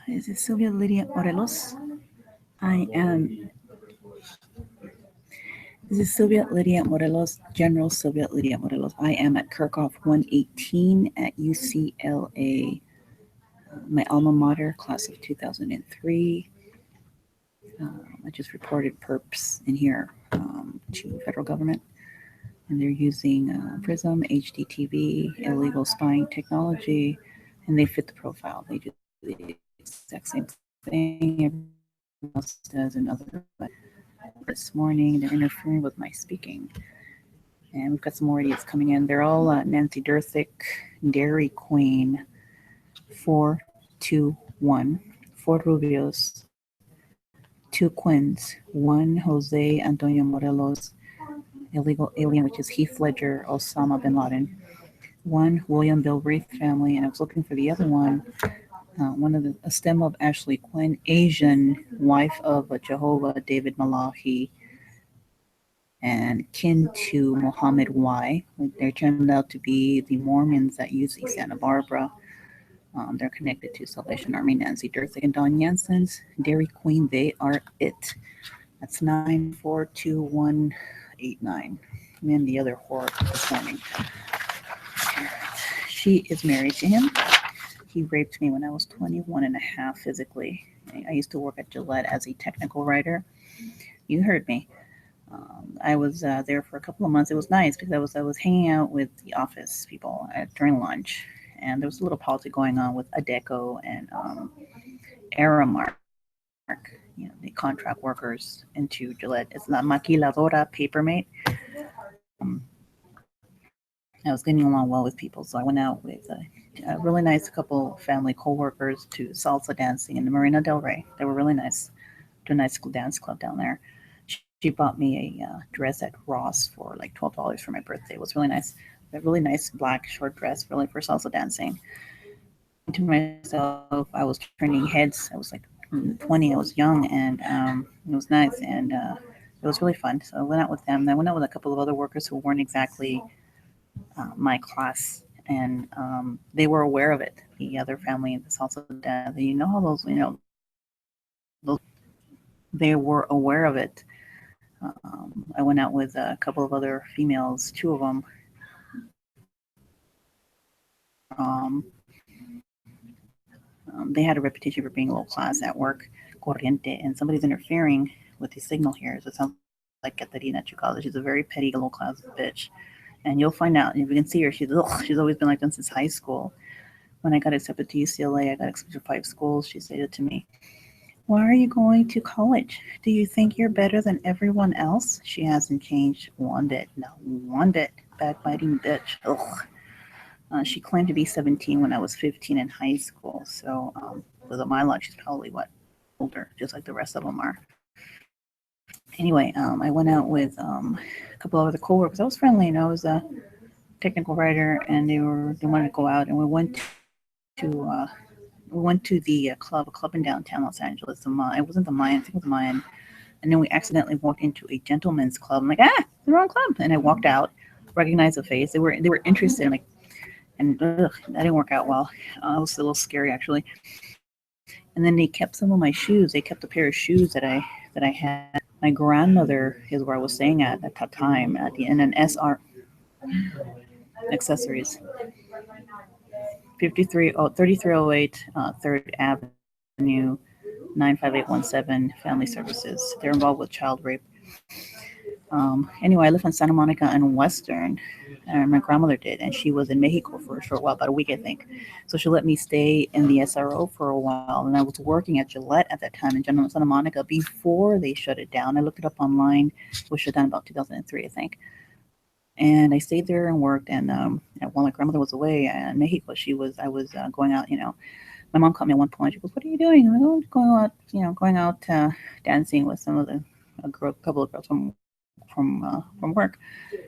Is it Sylvia Lydia Morelos? I am. This is Sylvia Lydia Morelos, General Sylvia Lydia Morelos. I am at Kirchhoff 118 at UCLA, my alma mater, class of 2003. I just reported perps in here to federal government, and they're using Prism, HDTV, illegal spying technology, and they fit the profile. They do the exact same thing everyone else does in other. This morning, they're interfering with my speaking. And we've got some more idiots coming in. They're all Nancy Durthick, Dairy Queen, 421, 4 Rubios, 2 Quins, 1 Jose Antonio Morelos, illegal alien, which is Heath Ledger, Osama bin Laden, 1 William Bill Reith family, and I was looking for the other one. One of a stem of Ashley Quinn, Asian, wife of Jehovah David Malahi, and kin to Muhammad Y. They turned out to be the Mormons that use East Santa Barbara. They're connected to Salvation Army, Nancy Durthick and Don Jensen's Dairy Queen. They are it. That's 942189. And then the other whore this morning. She is married to him. He raped me when I was 21 and a half physically. I used to work at Gillette as a technical writer. You heard me. I was there for a couple of months. It was nice because I was hanging out with the office people during lunch, and there was a little politics going on with Adecco and Aramark, the contract workers into Gillette. It's La Maquiladora Papermate. I was getting along well with people, so I went out with a really nice couple family co-workers to salsa dancing in the Marina del Rey. They were really nice, to a nice dance club down there. She bought me a dress at Ross for like $12 for my birthday. It was really nice. A really nice black short dress, really for salsa dancing. To myself, I was turning heads. I was like 20. I was young, and it was nice, and it was really fun. So I went out with them. And I went out with a couple of other workers who weren't exactly my class, and they were aware of it. The other family in the salsa dance, you know how those, they were aware of it. I went out with a couple of other females, 2 of them. They had a reputation for being low class at work, corriente, and somebody's interfering with the signal here. So it sounds like Caterina Chukala. She's a very petty, low class bitch. And you'll find out, if you can see her, she's always been like that since high school. When I got accepted to UCLA, I got accepted to 5 schools. She said to me, "Why are you going to college? Do you think you're better than everyone else?" She hasn't changed one bit. No, one bit. Backbiting bitch. Ugh. She claimed to be 17 when I was 15 in high school. So with my luck, she's probably, older, just like the rest of them are. Anyway, I went out with a couple of other coworkers. I was friendly, I was a technical writer, and they wanted to go out, and we went to the club, a club in downtown Los Angeles. It wasn't the Mayan, I think it was the Mayan. And then we accidentally walked into a gentleman's club. I'm like, the wrong club. And I walked out, recognized the face. They were interested. I'm like, and that didn't work out well. It was a little scary, actually. And then they kept some of my shoes. They kept a pair of shoes that I had. My grandmother is where I was staying at that time, in an SR accessories. 3308 3rd Avenue, 95817, Family Services. They're involved with child rape. Anyway, I lived in Santa Monica and Western, and my grandmother did, and she was in Mexico for a short while, about a week, I think. So she let me stay in the SRO for a while, and I was working at Gillette at that time in Santa Monica before they shut it down. I looked it up online. It was shut down about 2003, I think. And I stayed there and worked, and while my grandmother was away in Mexico, I was going out, My mom called me at one point. She goes, "What are you doing?" I'm like, "Oh, I'm going out dancing with some of couple of girls from work."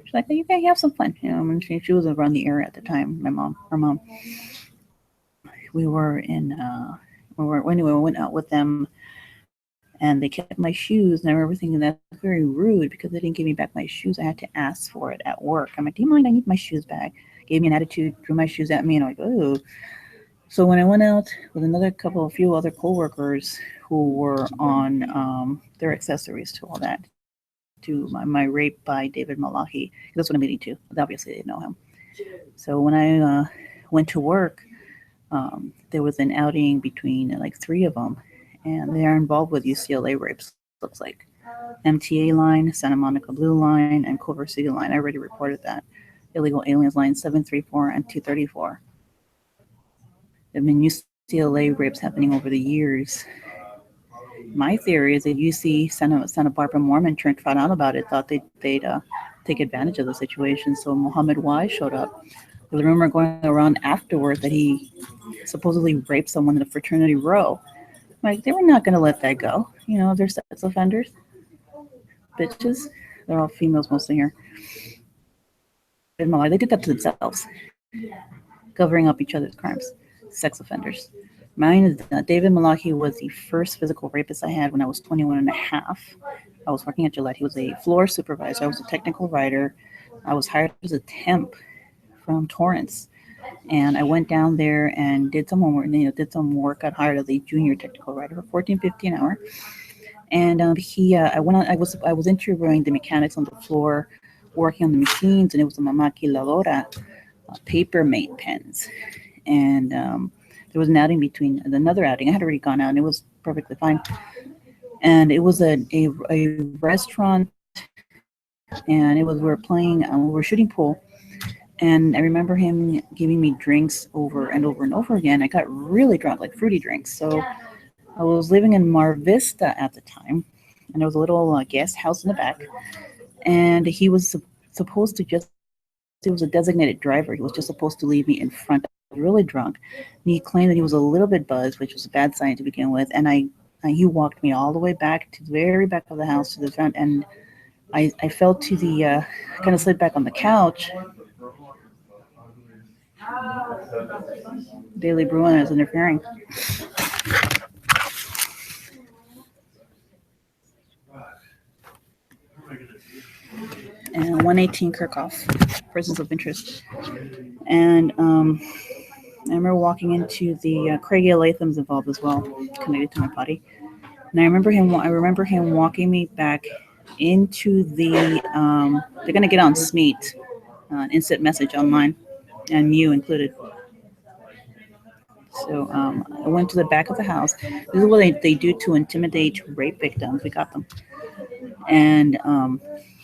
She's like, "You have some fun," And she was around the area at the time. Her mom. We went out with them, and they kept my shoes. And I remember thinking that's very rude because they didn't give me back my shoes. I had to ask for it at work. I'm like, "Do you mind? I need my shoes back." Gave me an attitude, threw my shoes at me, and I'm like, "Oh." So when I went out with a few other coworkers who were on their accessories to all that, to my rape by David Malahi, that's what I'm leading to. Obviously, they know him. So when I went to work, there was an outing between like three of them, and they are involved with UCLA rapes. Looks like MTA line, Santa Monica Blue line, and Culver City line. I already reported that. Illegal aliens line 734 and 234. There have been UCLA rapes happening over the years. My theory is that UC Santa Barbara Mormon Church found out about it, thought they'd take advantage of the situation. So Muhammad Y showed up. There was a rumor going around afterward that he supposedly raped someone in a fraternity row. Like, they were not going to let that go. You know, they're sex offenders, bitches. They're all females mostly here. They did that to themselves, covering up each other's crimes. Sex offenders. Mine is David Malachi was the first physical rapist I had when I was 21 and a half. I was working at Gillette. He was a floor supervisor. I was a technical writer. I was hired as a temp from Torrance. And I went down there and did some homework, did some work. Got hired as a junior technical writer for $14.50 an hour. And I was interviewing the mechanics on the floor, working on the machines, and it was a maquiladora, paper mate pens. And there was an outing between another outing. I had already gone out, and it was perfectly fine. And it was a restaurant, and we were playing, we were shooting pool. And I remember him giving me drinks over and over and over again. I got really drunk, like fruity drinks. So I was living in Mar Vista at the time, and there was a little guest house in the back. And he was supposed to he was a designated driver. He was just supposed to leave me in front. I was really drunk. And he claimed that he was a little bit buzzed, which was a bad sign to begin with. And he walked me all the way back to the very back of the house to the front. And I fell to the, kind of slid back on the couch. Daily Bruin is interfering. And 118 Kirchhoff, Persons of Interest. And I remember walking into the Craigie Latham's involved as well, connected to my body. And I remember him walking me back into the. They're gonna get on Smeet, instant message online, and you included. So I went to the back of the house. This is what they do to intimidate rape victims. We got them. And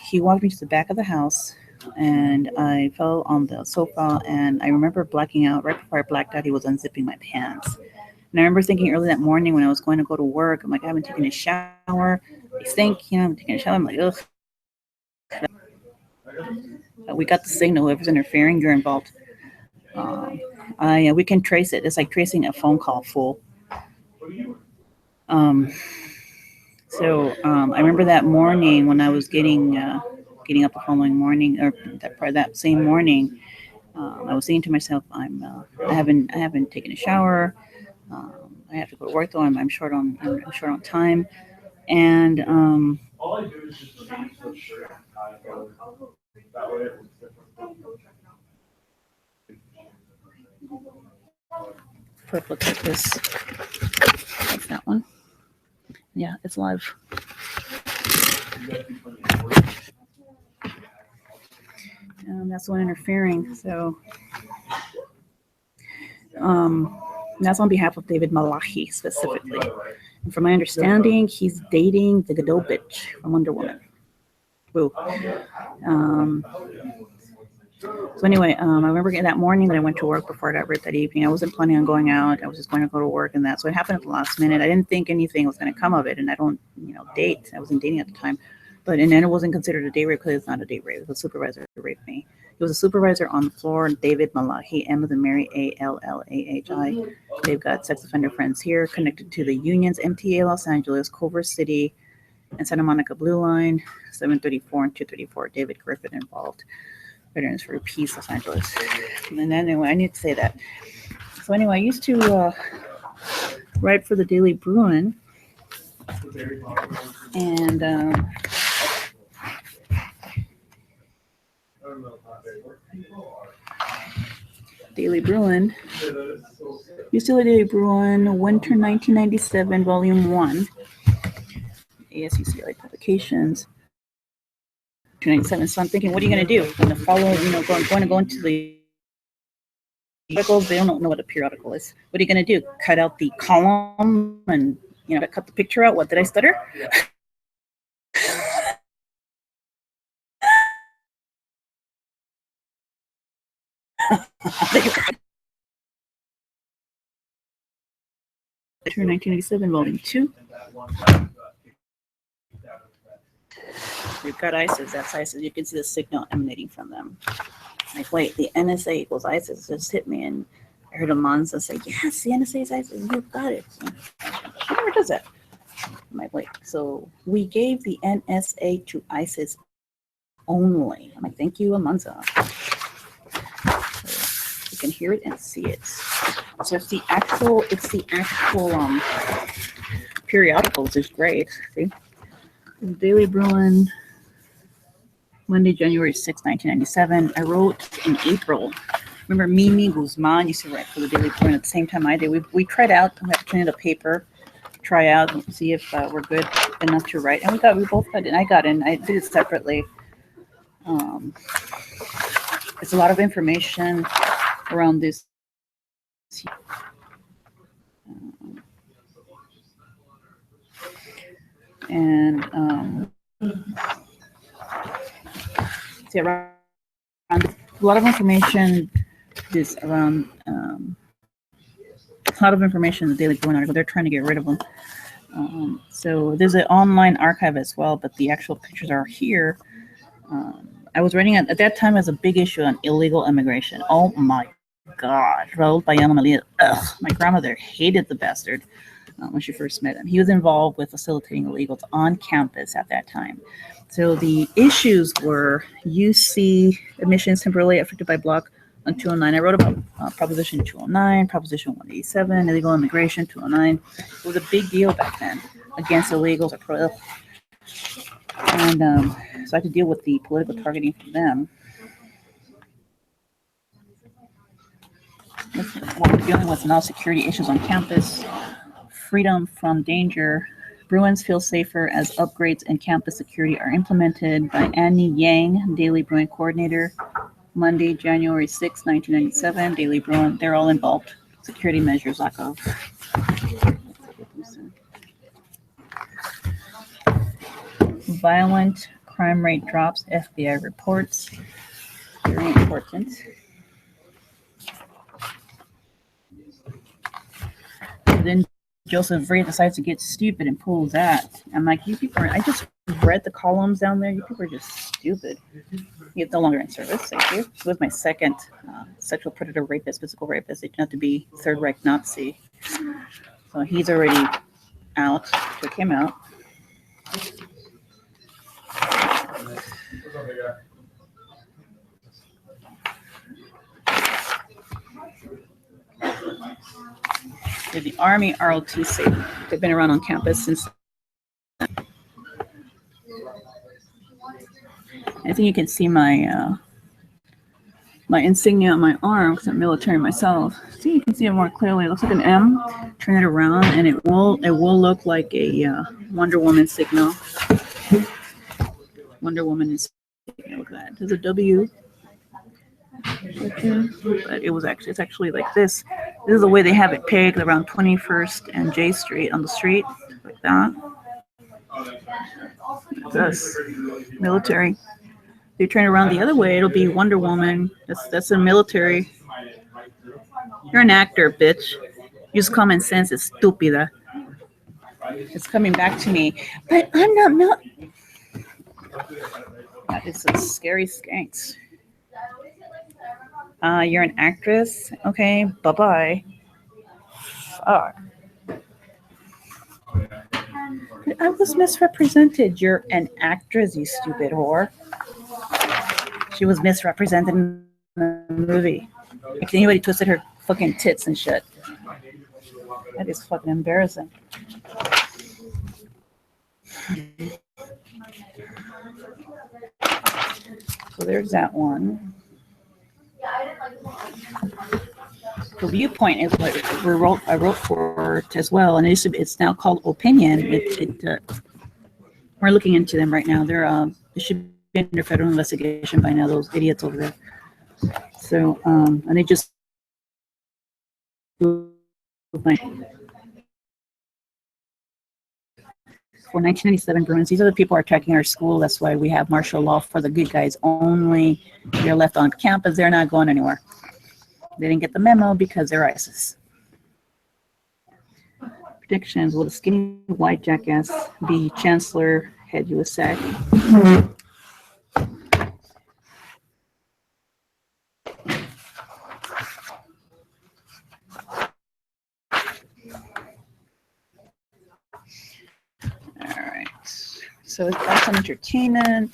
he walked me to the back of the house, and I fell on the sofa. And I remember blacking out. Right before I blacked out, he was unzipping my pants. And I remember thinking early that morning when I was going to go to work, I'm like, I haven't taken a shower. They stink, I haven't taken a shower. I'm like, ugh. We got the signal. Whoever's interfering, you're involved. We can trace it. It's like tracing a phone call, fool. I remember that morning when I was getting up the following morning, or that same morning. I was saying to myself, I haven't taken a shower. I have to go to work though. I'm short on time, and let's look at this. That's that one. Yeah, it's live. That's the one interfering. So that's on behalf of David Malachi specifically. And from my understanding, he's dating the Godot bitch from Wonder Woman. Woo. So anyway, I remember that morning that I went to work before I got raped that evening. I wasn't planning on going out. I was just going to go to work and that. So it happened at the last minute. I didn't think anything was going to come of it. And I don't, date. I wasn't dating at the time. And then it wasn't considered a date rape because it's not a date rape. It was a supervisor who raped me. He was a supervisor on the floor, David Malahi, M as in Mary, Allahi. They've got sex offender friends here connected to the unions, MTA Los Angeles, Culver City, and Santa Monica Blue Line, 734 and 234. David Griffin involved. Veterans for Peace, Los Angeles. And then anyway, I need to say that. So anyway, I used to write for the Daily Bruin, and Daily Bruin. UCLA Daily Bruin, Winter 1997, Volume 1. ASUCLA Publications. 297. So I'm thinking, what are you going to do? When the follow, going to go into the articles, they don't know what a periodical is. What are you going to do? Cut out the column and, cut the picture out? What, did I stutter? 1987, Volume 2. We've got ISIS. That's ISIS. You can see the signal emanating from them. Like, wait, the NSA equals ISIS just hit me, and I heard a Monza say, yes, the NSA is ISIS. You've got it. She never does that. I'm like, wait, so we gave the NSA to ISIS only. I'm like, thank you, Amanza. So you can hear it and see it. So it's the actual periodicals is great. See? Daily Bruin, Monday, January 6, 1997. I wrote in April. Remember Mimi Guzman used to write for the Daily Bruin at the same time I did. We tried out. We had to turn in a paper, try out, and see if we're good enough to write. And we both got in. I got in. I did it separately. There's a lot of information around this. See, around a lot of information is around a lot of information in the Daily Bruin article. They're trying to get rid of them. So there's an online archive as well, but the actual pictures are here. I was writing at that time as a big issue on illegal immigration. Oh my God. Raul Payano Malia. My grandmother hated the bastard when she first met him. He was involved with facilitating illegals on campus at that time. So the issues were UC admissions temporarily affected by block on 209. I wrote about Proposition 209, Proposition 187, illegal immigration 209. It was a big deal back then against illegals. And so I had to deal with the political targeting from them. What we're dealing with now, security issues on campus, freedom from danger. Bruins feel safer as upgrades in campus security are implemented by Annie Yang, Daily Bruin coordinator. Monday, January 6, 1997, Daily Bruin. They're all involved. Security measures, lack of. Violent crime rate drops, FBI reports. Very important. Then Joseph Ray decides to get stupid and pulls that. I'm like, you people I just read the columns down there. You people are just stupid. He's no longer in service. Thank you. He was my second sexual predator rapist, physical rapist. They didn't have to be Third Reich Nazi. So he's already out. Took him out. The Army ROTC. They've been around on campus since. I think you can see my my insignia on my arm because I'm military myself. See, you can see it more clearly. It looks like an M. Turn it around, and it will look like a Wonder Woman signal. Wonder Woman is. Look at that. There's a W. But it's actually like this. This is the way they have it pegged around 21st and J Street on the street, like that. That's military. If you turn it around the other way, it'll be Wonder Woman. That's a military. You're an actor, bitch. Use common sense, it's stupida. It's coming back to me. But I'm not. That is some scary skanks. You're an actress? Okay, bye-bye. Fuck. I was misrepresented. You're an actress, you stupid whore. She was misrepresented in the movie. Like anybody twisted her fucking tits and shit. That is fucking embarrassing. So there's that one. The viewpoint is what I wrote for it as well, and it's now called Opinion. We're looking into them right now. They should be under federal investigation by now. Those idiots over there. So and they just for 1997 Bruins. These are the people who are attacking our school. That's why we have martial law for the good guys only. They're left on campus. They're not going anywhere. They didn't get the memo because they're ISIS. Predictions. Will the skinny white jackass be chancellor, head USAC? All right. So it's got some entertainment.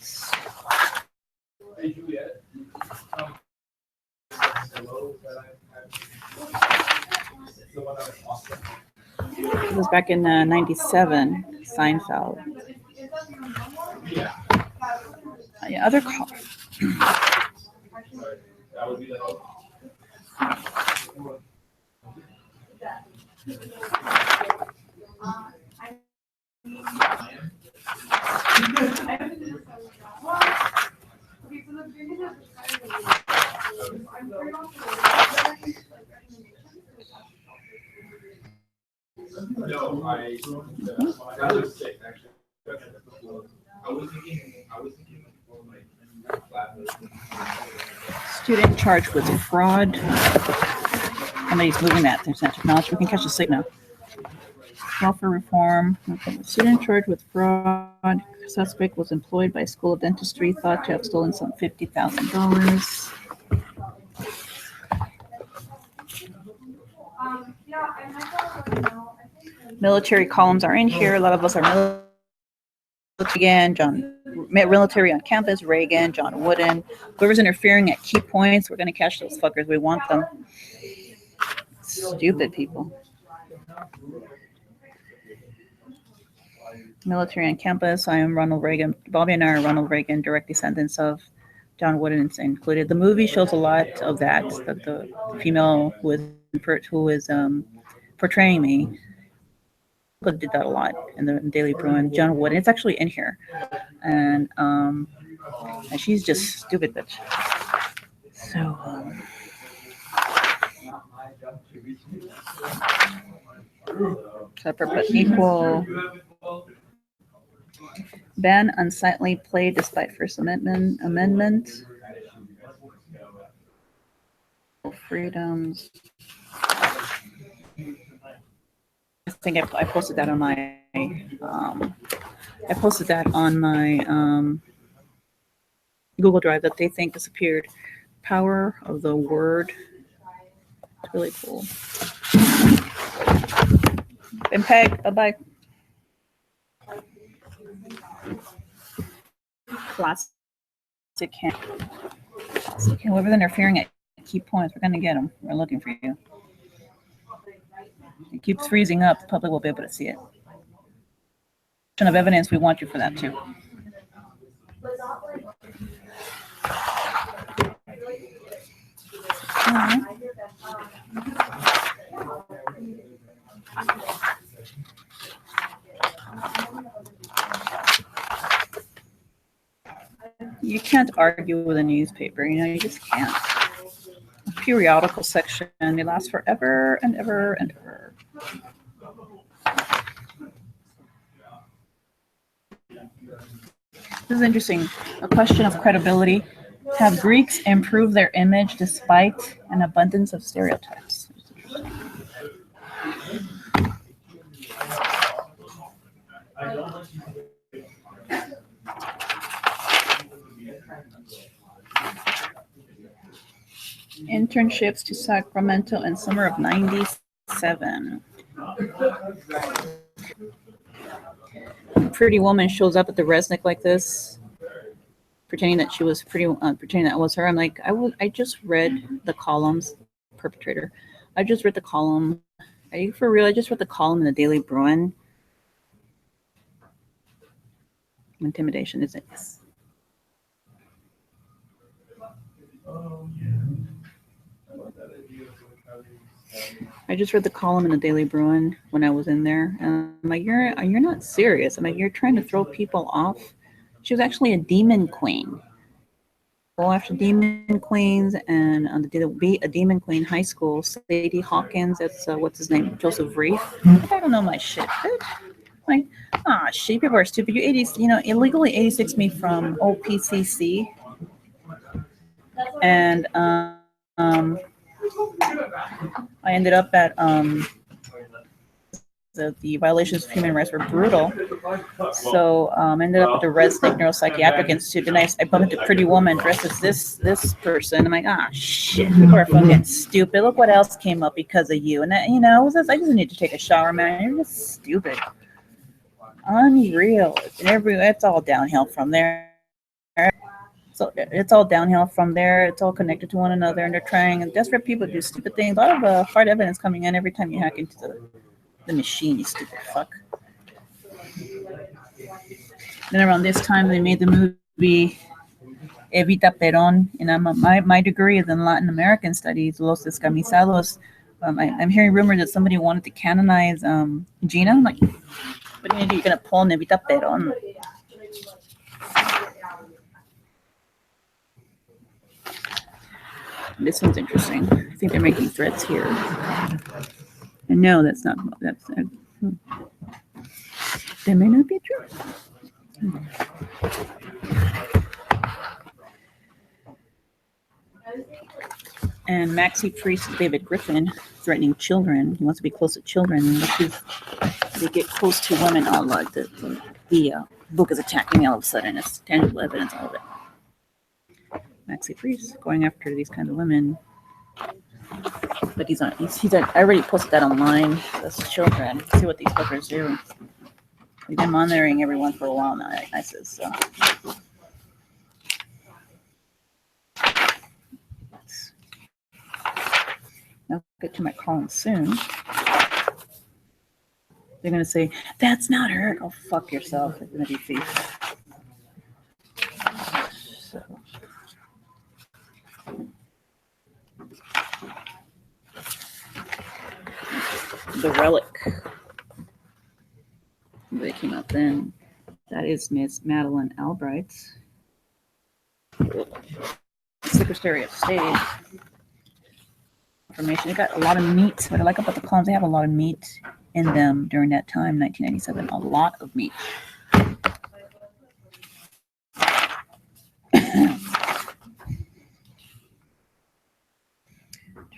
It was back in 97, Seinfeld. Yeah, other call. No, I was sick actually. I was thinking Student charged with fraud. Somebody's moving that. There's that technology. We can catch the signal. Welfare reform. Student charged with fraud. Suspect was employed by School of Dentistry, thought to have stolen some $50,000. Military columns are in here. A lot of us are military. Again, military on campus, Reagan, John Wooden. Whoever's interfering at key points, we're going to catch those fuckers. We want them. Stupid people. Military on campus. I am Ronald Reagan. Bobby and I are Ronald Reagan, direct descendants of John Wooden included. The movie shows a lot of that. That the female who is portraying me did that a lot in the Daily Bruin. John Wooden. It's actually in here, and she's just stupid bitch. So. Separate but equal. Ban unsightly play despite First Amendment. Freedoms. I think I posted that on my. I posted that on my Google Drive that they think disappeared. Power of the word. It's really cool. Been pegged. Bye-bye. Classic. Whoever's interfering at key points, we're going to get them. We're looking for you. It keeps freezing up. The public will be able to see it. Of evidence, we want you for that too. You can't argue with a newspaper, you just can't. A periodical section, they last forever and ever and ever. This is interesting. A question of credibility. Have Greeks improved their image despite an abundance of stereotypes? Internships to Sacramento in summer of '97. Pretty woman shows up at the Resnick like this, pretending that she was pretending that was her. I'm like, I just read the columns. Perpetrator. I just read the column. Are you for real? I just read the column in the Daily Bruin. Intimidation, isn't it? I just read the column in the Daily Bruin when I was in there, and I'm like, you're not serious. I'm like, you're trying to throw people off. She was actually a demon queen. Go after demon queens, and to be a demon queen high school. Sadie Hawkins, that's what's his name, Joseph Reef. I don't know my shit, bitch. Like, shit, people are stupid. Illegally 86 me from OPCC, and I ended up at the violations of human rights were brutal. So ended up at the Red Snake Neuropsychiatric Institute. And I bumped into a pretty woman dressed as this person. I'm like, shit, people are fucking stupid. Look what else came up because of you. And I just need to take a shower, man. You're just stupid. Unreal. It's all downhill from there. So it's all downhill from there. It's all connected to one another, and they're trying. And desperate people do stupid things. A lot of hard evidence coming in every time you hack into the machine, you stupid fuck. Then around this time, they made the movie Evita Perón, and my degree is in Latin American studies, Los Descamisados. I'm hearing rumors that somebody wanted to canonize Gina. I'm like, what are you gonna do? You're gonna pull Evita Perón? This one's interesting. I think they're making threats here. And no, that's not. That may not be true. And maxi priest David Griffin threatening children. He wants to be close to children. They get close to women. Oh, like the book is attacking me all of a sudden. It's tangible evidence, all of it. Maxi priest going after these kinds of women. But I already posted that online. That's children. See what these fuckers do. We've been monitoring everyone for a while now. ISIS. So. I'll get to my column soon. They're gonna say that's not her. Oh, fuck yourself. It's gonna be thief. So. The Relic. They came out then. That is Miss Madeleine Albright, Secretary of State. Information. They got a lot of meat. What I like about the columns, they have a lot of meat in them during that time, 1997. A lot of meat.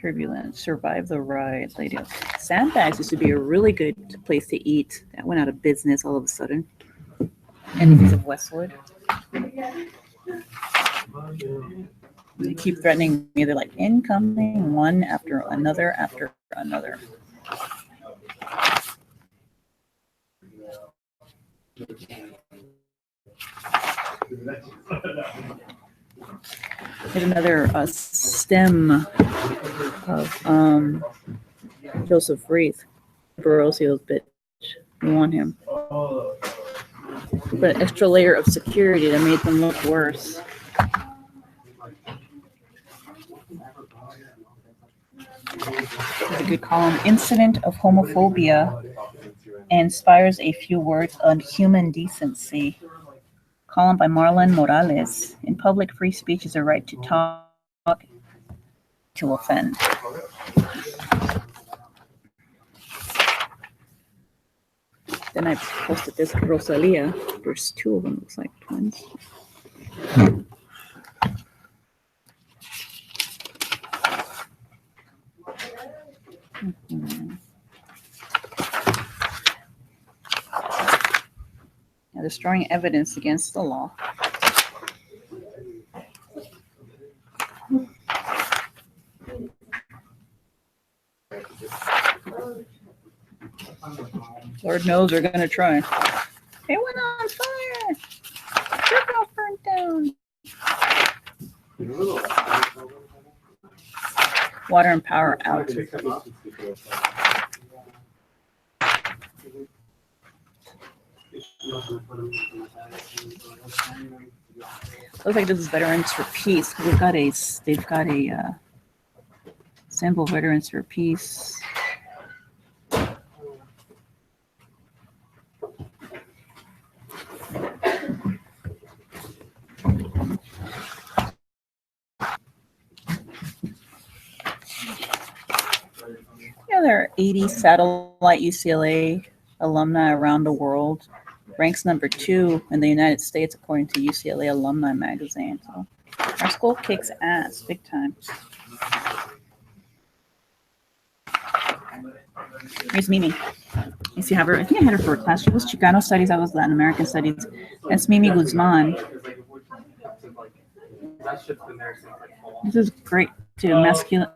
Turbulence, survive the ride, Lydia. Sandbags used to be a really good place to eat. That went out of business all of a sudden. Enemies of Westwood. They keep threatening me. They're like, incoming, one after another after another. Here's another stem of Joseph Reith, Barosio's bitch. We want him. But an extra layer of security that made them look worse. There's a good column. Incident of homophobia inspires a few words on human decency. Column by Marlon Morales. In public, free speech is a right to talk, to offend. Then I posted this Rosalia. There's two of them, looks like twins. Now, destroying evidence against the law. Lord knows we're gonna try. It went on fire. Your house burnt down. Water and power out. Looks like this is Veterans for Peace. They've got a Assemble veterans for peace. Yeah, there are 80 satellite UCLA alumni around the world. Ranks number 2 in the United States according to UCLA Alumni Magazine. So our school kicks ass big time. Here's Mimi. You see, have her. I think I had her for a class. She was Chicano Studies. I was Latin American Studies. That's Mimi Guzman. This is great too. Masculine.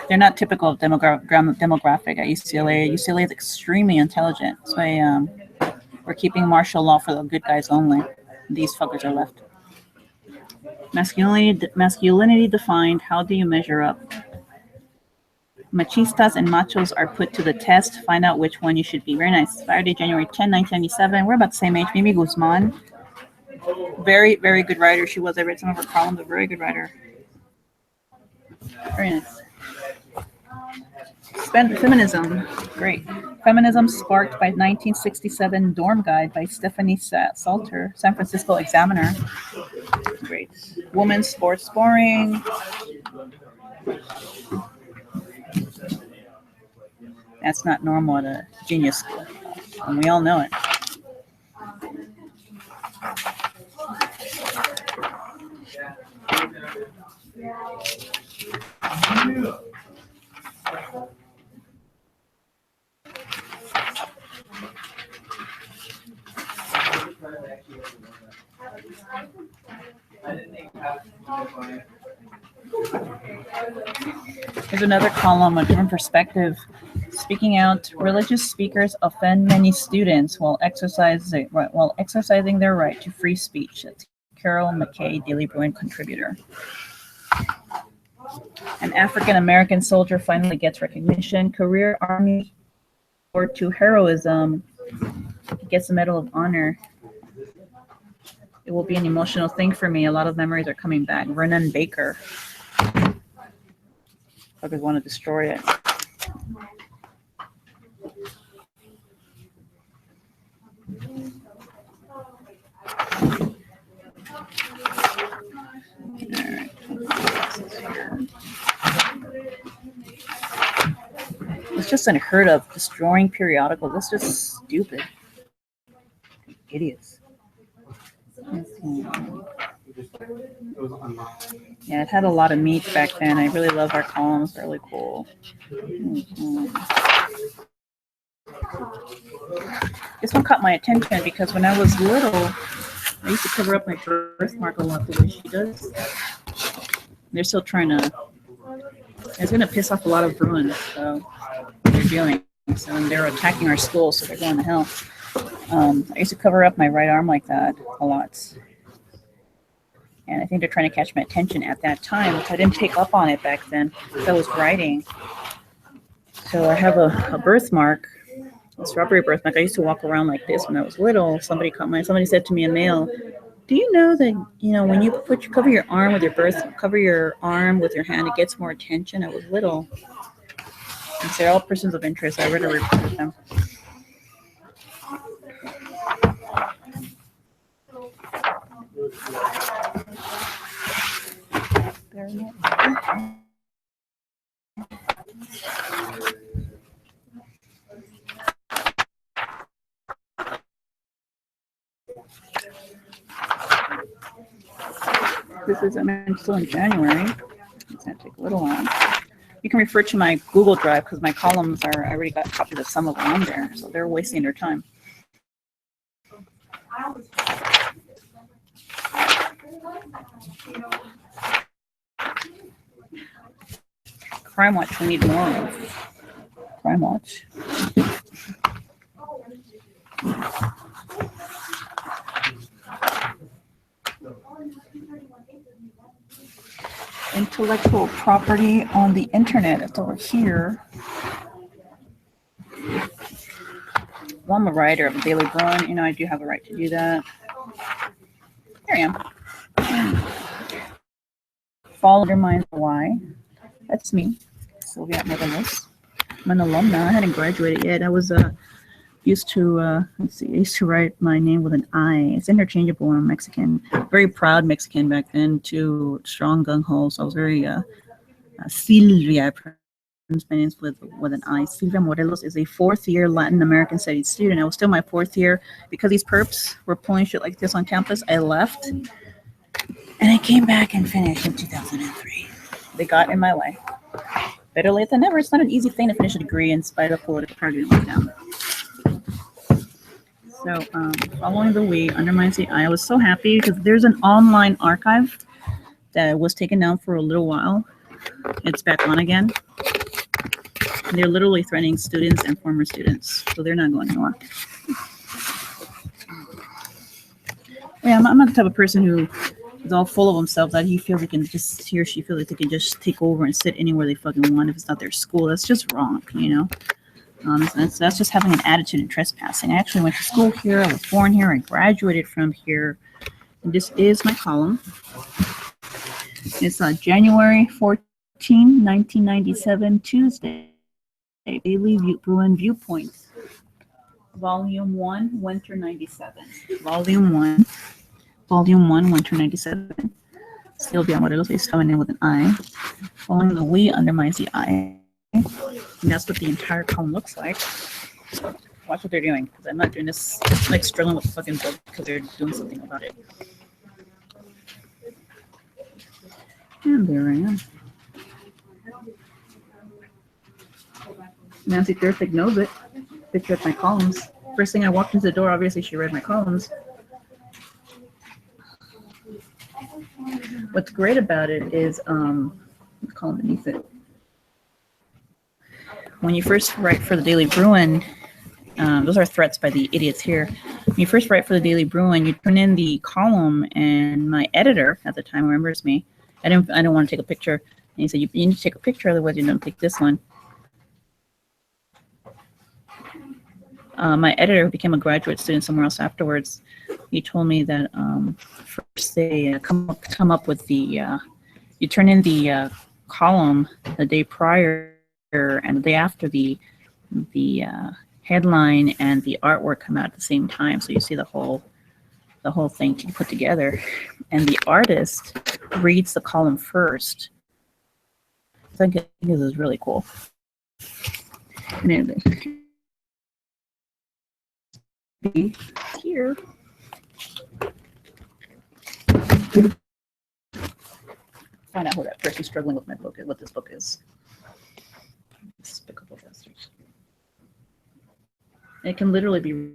They're not typical of demographic at UCLA. UCLA is extremely intelligent. So we're keeping martial law for the good guys only. These fuckers are left. Masculinity defined. How do you measure up? Machistas and machos are put to the test. Find out which one you should be. Very nice. Saturday, January 10, 1997. We're about the same age. Mimi Guzman. Very, very good writer. She was. I read some of her columns. A very good writer. Very nice. Feminism. Great. Feminism sparked by 1967 Dorm Guide by Stephanie Salter, San Francisco Examiner. Great. Women's sports boring. That's not normal at a genius school, and we all know it. Here's another column, a different perspective. Speaking out, religious speakers offend many students while exercising their right to free speech. That's Carol McKay, Daily Bruin contributor. An African-American soldier finally gets recognition. Career Army or to heroism. He gets a Medal of Honor. It will be an emotional thing for me. A lot of memories are coming back. Vernon Baker. Fuckers want to destroy it. It's just unheard of. Destroying periodicals. That's just stupid. Idiots. Yeah, it had a lot of meat back then. I really love our columns. They're really cool. This one caught my attention because when I was little, I used to cover up my birthmark a lot the way she does. They're still trying to. It's going to piss off a lot of Bruins, so they're doing. So they're attacking our school, so they're going to hell. I used to cover up my right arm like that a lot. And I think they're trying to catch my attention at that time, which I didn't pick up on it back then because I was writing. So I have a birthmark, a strawberry birthmark. I used to walk around like this when I was little. Somebody said to me in mail, do you know that, when you cover your arm with cover your arm with your hand, it gets more attention? I was little. And so they're all persons of interest. I read a report of them. I'm still in January. It's going to take a little while. You can refer to my Google Drive because my columns I already got copies of some of them on there, so they're wasting their time. Crime Watch, we need more of. Crime Watch. Intellectual property on the internet. It's over here. Well, I'm a writer of a Daily Bruin. I do have a right to do that. Here I am. fall undermines why. That's me, Sylvia Morelos. I'm an alumna. I hadn't graduated yet. I was used to let's see. I used to write my name with an I. It's interchangeable when I'm Mexican. Very proud Mexican back then. Too strong gung ho. So I was very Sylvia. I pronounced my name with an I. Sylvia Morelos is a fourth year Latin American Studies student. I was still my fourth year because these perps were pulling shit like this on campus. I left and I came back and finished in 2003. They got in my way. Better late than never. It's not an easy thing to finish a degree in spite of political party lockdown. So, following the we undermines the I. I was so happy because there's an online archive that was taken down for a little while. It's back on again. And they're literally threatening students and former students, so they're not going anywhere. Yeah, I'm not the type of person who is all full of themselves that he or she feels like they can just take over and sit anywhere they fucking want if it's not their school. That's just wrong, you know? That's just having an attitude and trespassing. I actually went to school here. I was born here. I graduated from here. And this is my column. It's January 14, 1997, Tuesday. Daily Bruin Viewpoint. Volume 1, Winter 97. Volume 1, Winter 97. Sylvia Morelos is coming in with an I. Following the we undermines the I. And that's what the entire column looks like. Watch what they're doing, because I'm not doing this like struggling with the fucking book because they're doing something about it. And there I am. Nancy Thursday knows it. Bitch read my columns. First thing I walked into the door, obviously she read my columns. What's great about it is, the column beneath it. When you first write for the Daily Bruin, those are threats by the idiots here. When you first write for the Daily Bruin, you turn in the column, and my editor at the time remembers me. I don't want to take a picture. And he said, you need to take a picture, otherwise you don't take this one. My editor became a graduate student somewhere else afterwards. He told me that first they come up with the, you turn in the column the day prior and the day after the headline and the artwork come out at the same time, so you see the whole thing put together, and the artist reads the column first. So I think this is really cool. And anyway, here. Find out who that person struggling with my book is, what this book is. Despicable bastards. It can literally be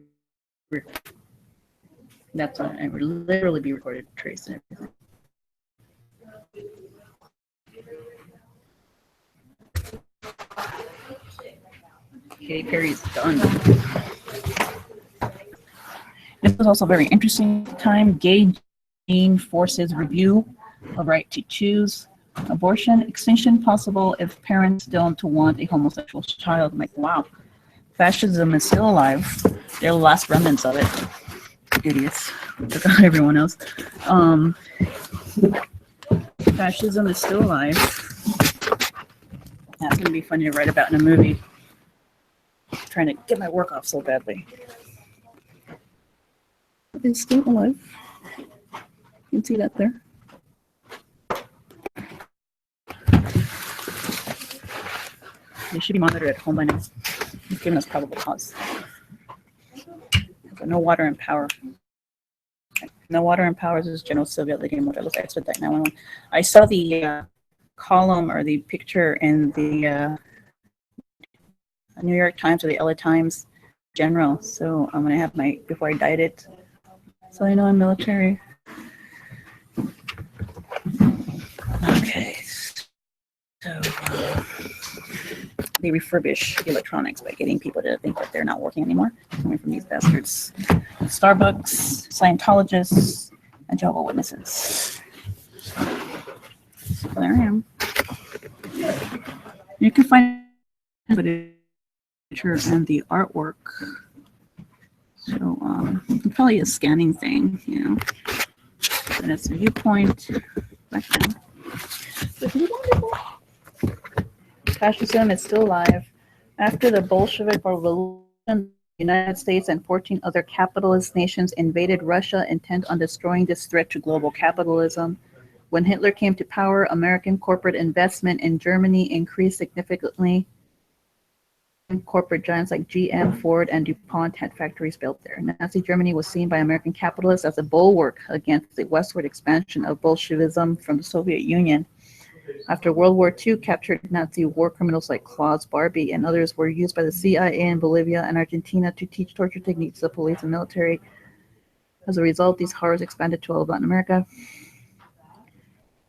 that's on it. Literally be recorded, traced, and everything. Katy Perry's done. This was also a very interesting time. Gay Gene Forces review of right to choose. Abortion extinction possible if parents don't want a homosexual child. I'm like, wow, fascism is still alive. They're the last remnants of it. Idiots. Forgot everyone else. Fascism is still alive. That's gonna be funny to write about in a movie. I'm trying to get my work off so badly. It's still alive. You can see that there. They should be monitored at home by now. It's giving us probable cause. But no water and power. No water and power. This is General Sylvia, Lydia, Morelos, expedite 911. I saw the column or the picture in the New York Times or the LA Times General. So I'm gonna have my before I dyed it. So I know I'm military. Okay. So they refurbish electronics by getting people to think that they're not working anymore. Coming from these bastards. Starbucks, Scientologists, and Jehovah's Witnesses. So there I am. You can find the picture and the artwork. So it's probably a scanning thing, you know. And it's a viewpoint back then. Isn't it wonderful? Fascism is still alive. After the Bolshevik Revolution, the United States and 14 other capitalist nations invaded Russia, intent on destroying this threat to global capitalism. When Hitler came to power, American corporate investment in Germany increased significantly. Corporate giants like GM, Ford, and DuPont had factories built there. Nazi Germany was seen by American capitalists as a bulwark against the westward expansion of Bolshevism from the Soviet Union. After World War II, captured Nazi war criminals like Klaus Barbie and others were used by the CIA in Bolivia and Argentina to teach torture techniques to the police and military. As a result, these horrors expanded to all of Latin America.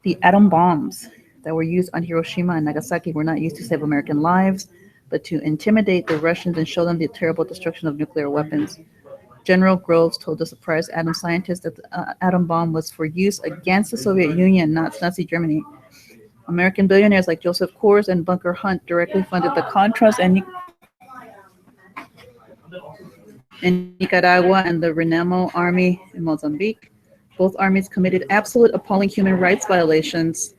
The atom bombs that were used on Hiroshima and Nagasaki were not used to save American lives, but to intimidate the Russians and show them the terrible destruction of nuclear weapons. General Groves told the surprised atom scientists that the atom bomb was for use against the Soviet Union, not Nazi Germany. American billionaires like Joseph Coors and Bunker Hunt directly funded the Contras in Nicaragua and the Renamo Army in Mozambique. Both armies committed absolute appalling human rights violations.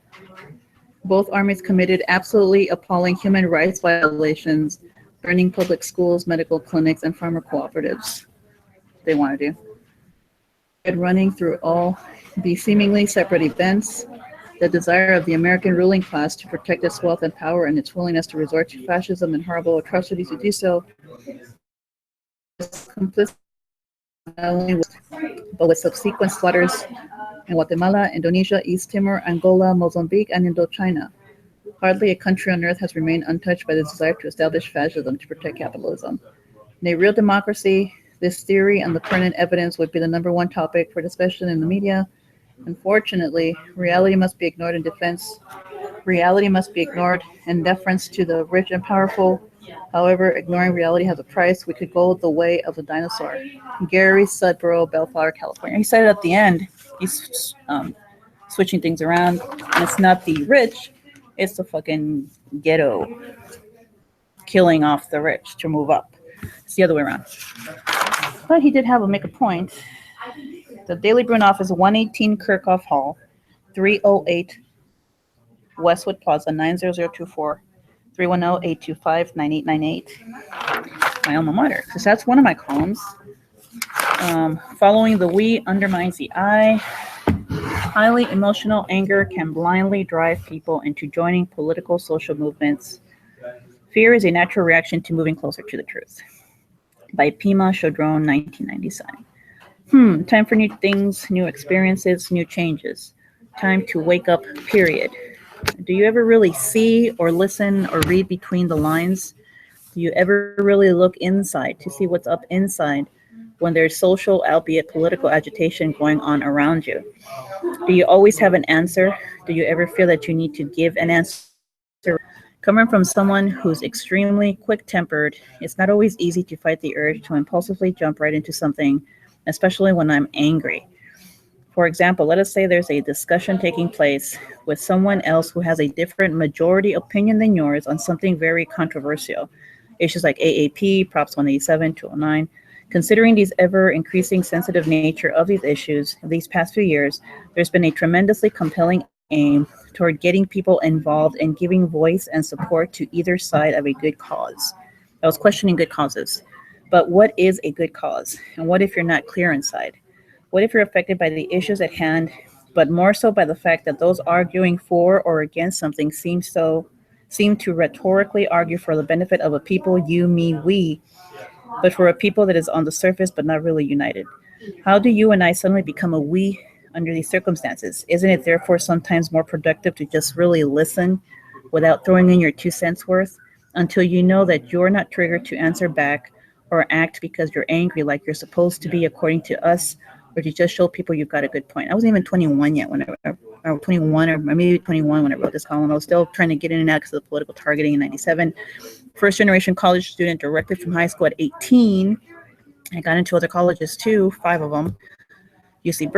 Burning public schools, medical clinics, and farmer cooperatives. They want to do. Running through all these seemingly separate events, the desire of the American ruling class to protect its wealth and power and its willingness to resort to fascism and horrible atrocities to do so, complicit not only but with subsequent slaughters in Guatemala, Indonesia, East Timor, Angola, Mozambique, and Indochina. Hardly a country on earth has remained untouched by the desire to establish fascism to protect capitalism. In a real democracy, this theory and the pertinent evidence would be the number one topic for discussion in the media. Unfortunately, reality must be ignored in deference to the rich and powerful. However, ignoring reality has a price. We could go the way of the dinosaur. Gary Sudborough, Bellflower, California. He said it at the end. He's switching things around. And it's not the rich, it's the fucking ghetto killing off the rich to move up. It's the other way around. But he did make a point. The Daily Brunoff is 118 Kirchhoff Hall, 308 Westwood Plaza, 90024, 310-825-9898. My alma mater, because that's one of my columns. Following the we undermines the I. Highly emotional anger can blindly drive people into joining political social movements. Fear is a natural reaction to moving closer to the truth. By Pima Chodron, 1997. Time for new things, new experiences, new changes. Time to wake up, period. Do you ever really see or listen or read between the lines? Do you ever really look inside to see what's up inside when there's social, albeit political agitation going on around you? Do you always have an answer? Do you ever feel that you need to give an answer? Coming from someone who's extremely quick-tempered, it's not always easy to fight the urge to impulsively jump right into something, especially when I'm angry. For example, let us say there's a discussion taking place with someone else who has a different majority opinion than yours on something very controversial. Issues like AAP, Props 187, 209. Considering these ever-increasing sensitive nature of these issues these past few years, there's been a tremendously compelling aim toward getting people involved and giving voice and support to either side of a good cause. I was questioning good causes. But what is a good cause? And what if you're not clear inside? What if you're affected by the issues at hand, but more so by the fact that those arguing for or against something seem to rhetorically argue for the benefit of a people, you, me, we, but for a people that is on the surface but not really united? How do you and I suddenly become a we under these circumstances? Isn't it therefore sometimes more productive to just really listen without throwing in your 2 cents worth until you know that you're not triggered to answer back or act because you're angry like you're supposed to be according to us, or to just show people you've got a good point? I wasn't even 21 yet or 21 or maybe 21 when I wrote this column. I was still trying to get in and out because of the political targeting in 97. First generation college student directly from high school at 18. I got into other colleges too, 5 of them. UC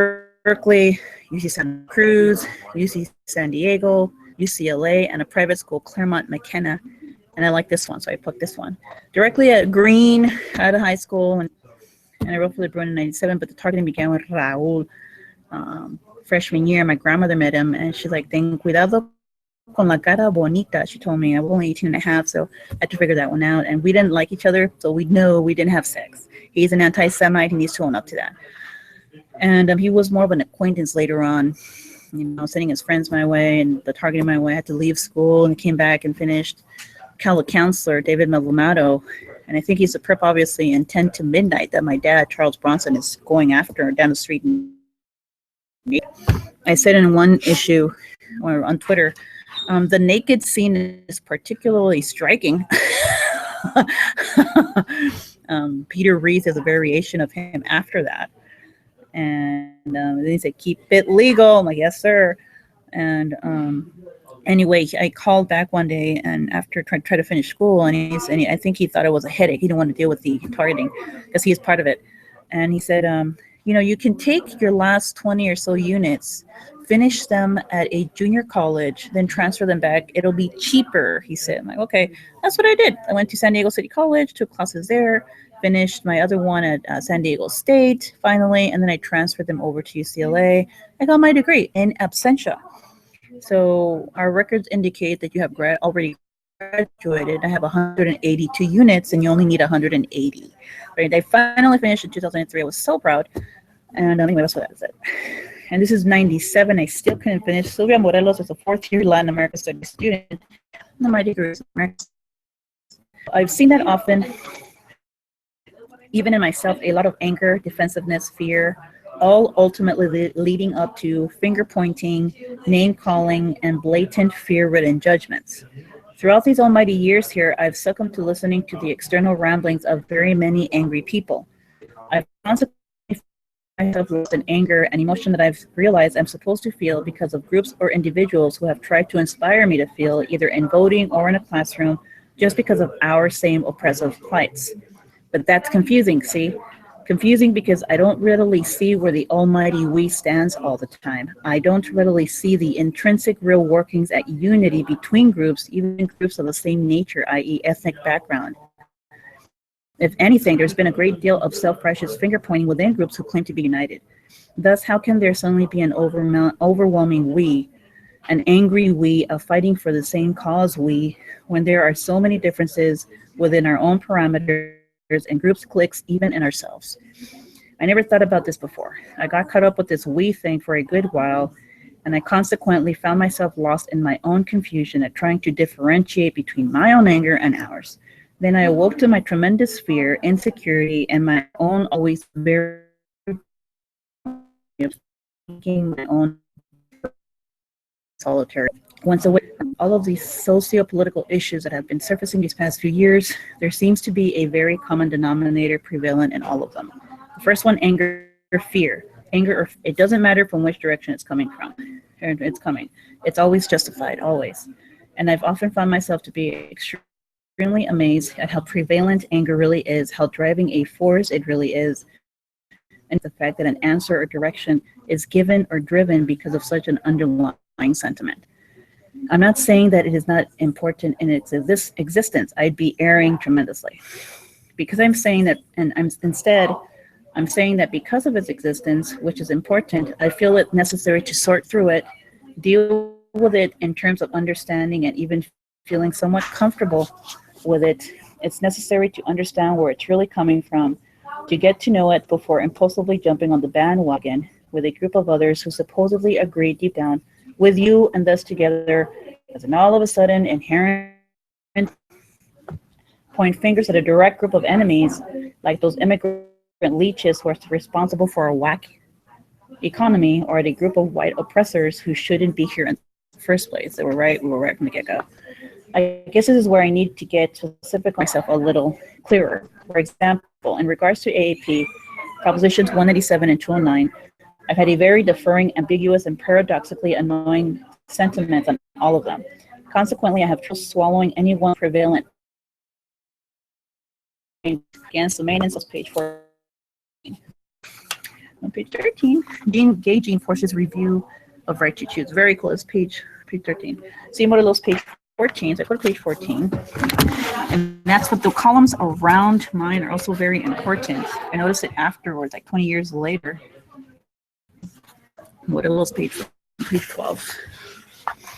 Berkeley, UC Santa Cruz, UC San Diego, UCLA, and a private school, Claremont McKenna. And I like this one, so I picked this one. Directly at Green, out of high school, and I wrote for the Bruin in 97, but the targeting began with Raul freshman year. My grandmother met him, and she's like, ten cuidado con la cara bonita. She told me I was only 18 and a half, so I had to figure that one out. And we didn't like each other, so we know we didn't have sex. He's an anti-Semite. He needs to own up to that. And he was more of an acquaintance later on, sending his friends my way and the targeting my way. I had to leave school and came back and finished counselor David Maldonado. And I think he's a prep, obviously, in 10 to midnight that my dad, Charles Bronson, is going after down the street. I said in one issue or on Twitter, the naked scene is particularly striking. Peter Reese is a variation of him after that. And then he said, keep it legal. I'm like, yes, sir. And anyway, I called back one day and after trying to finish school, and I think he thought it was a headache. He didn't want to deal with the targeting because he's part of it. And he said, you can take your last 20 or so units, finish them at a junior college, then transfer them back. It'll be cheaper, he said. I'm like, okay, that's what I did. I went to San Diego City College, took classes there, finished my other one at San Diego State, finally, and then I transferred them over to UCLA. I got my degree in absentia. So our records indicate that you have already graduated. I have 182 units, and you only need 180. Right? I finally finished in 2003. I was so proud. And anyway, that's what that is it. And this is 97. I still couldn't finish. Sylvia Morelos is a fourth-year Latin American Studies student. And my degree is American. I've seen that often, even in myself, a lot of anger, defensiveness, fear, all ultimately leading up to finger-pointing, name-calling, and blatant fear-ridden judgments. Throughout these almighty years here, I've succumbed to listening to the external ramblings of very many angry people. I've consequently myself lost in anger and emotion that I've realized I'm supposed to feel because of groups or individuals who have tried to inspire me to feel either in voting or in a classroom just because of our same oppressive plights. But that's confusing, see? Confusing because I don't readily see where the almighty we stands all the time. I don't readily see the intrinsic real workings at unity between groups, even groups of the same nature, i.e. ethnic background. If anything, there's been a great deal of self-righteous finger-pointing within groups who claim to be united. Thus, how can there suddenly be an overwhelming we, an angry we of fighting for the same cause we, when there are so many differences within our own parameters and groups, cliques, even in ourselves? I never thought about this before. I got caught up with this we thing for a good while, and I consequently found myself lost in my own confusion at trying to differentiate between my own anger and ours. Then I awoke to my tremendous fear, insecurity, and my own always very making my own solitary. Once away from all of these socio-political issues that have been surfacing these past few years, there seems to be a very common denominator prevalent in all of them. The first one, anger, fear. Anger, it doesn't matter from which direction it's coming from. It's coming. It's always justified, always. And I've often found myself to be extremely amazed at how prevalent anger really is, how driving a force it really is, and the fact that an answer or direction is given or driven because of such an underlying sentiment. I'm not saying that it is not important in its existence. I'd be erring tremendously. Because I'm saying that, and I'm saying that because of its existence, which is important, I feel it necessary to sort through it, deal with it in terms of understanding and even feeling somewhat comfortable with it. It's necessary to understand where it's really coming from, to get to know it before impulsively jumping on the bandwagon with a group of others who supposedly agree deep down with you, and thus together, as an all of a sudden inherent point fingers at a direct group of enemies, like those immigrant leeches who are responsible for a whack economy, or at a group of white oppressors who shouldn't be here in the first place. We were right from the get-go. I guess this is where I need to get specific myself a little clearer. For example, in regards to AAP, Propositions 187 and 209, I've had a very differing, ambiguous, and paradoxically annoying sentiment on all of them. Consequently, I have trouble swallowing any one prevalent against the maintenance of page 14. On page 13, engaging forces review of right to choose. Very close, page 13. See Morelos, page 14. So I go to page 14. And that's what the columns around mine are also very important. I noticed it afterwards, like 20 years later. Morelos, page 12.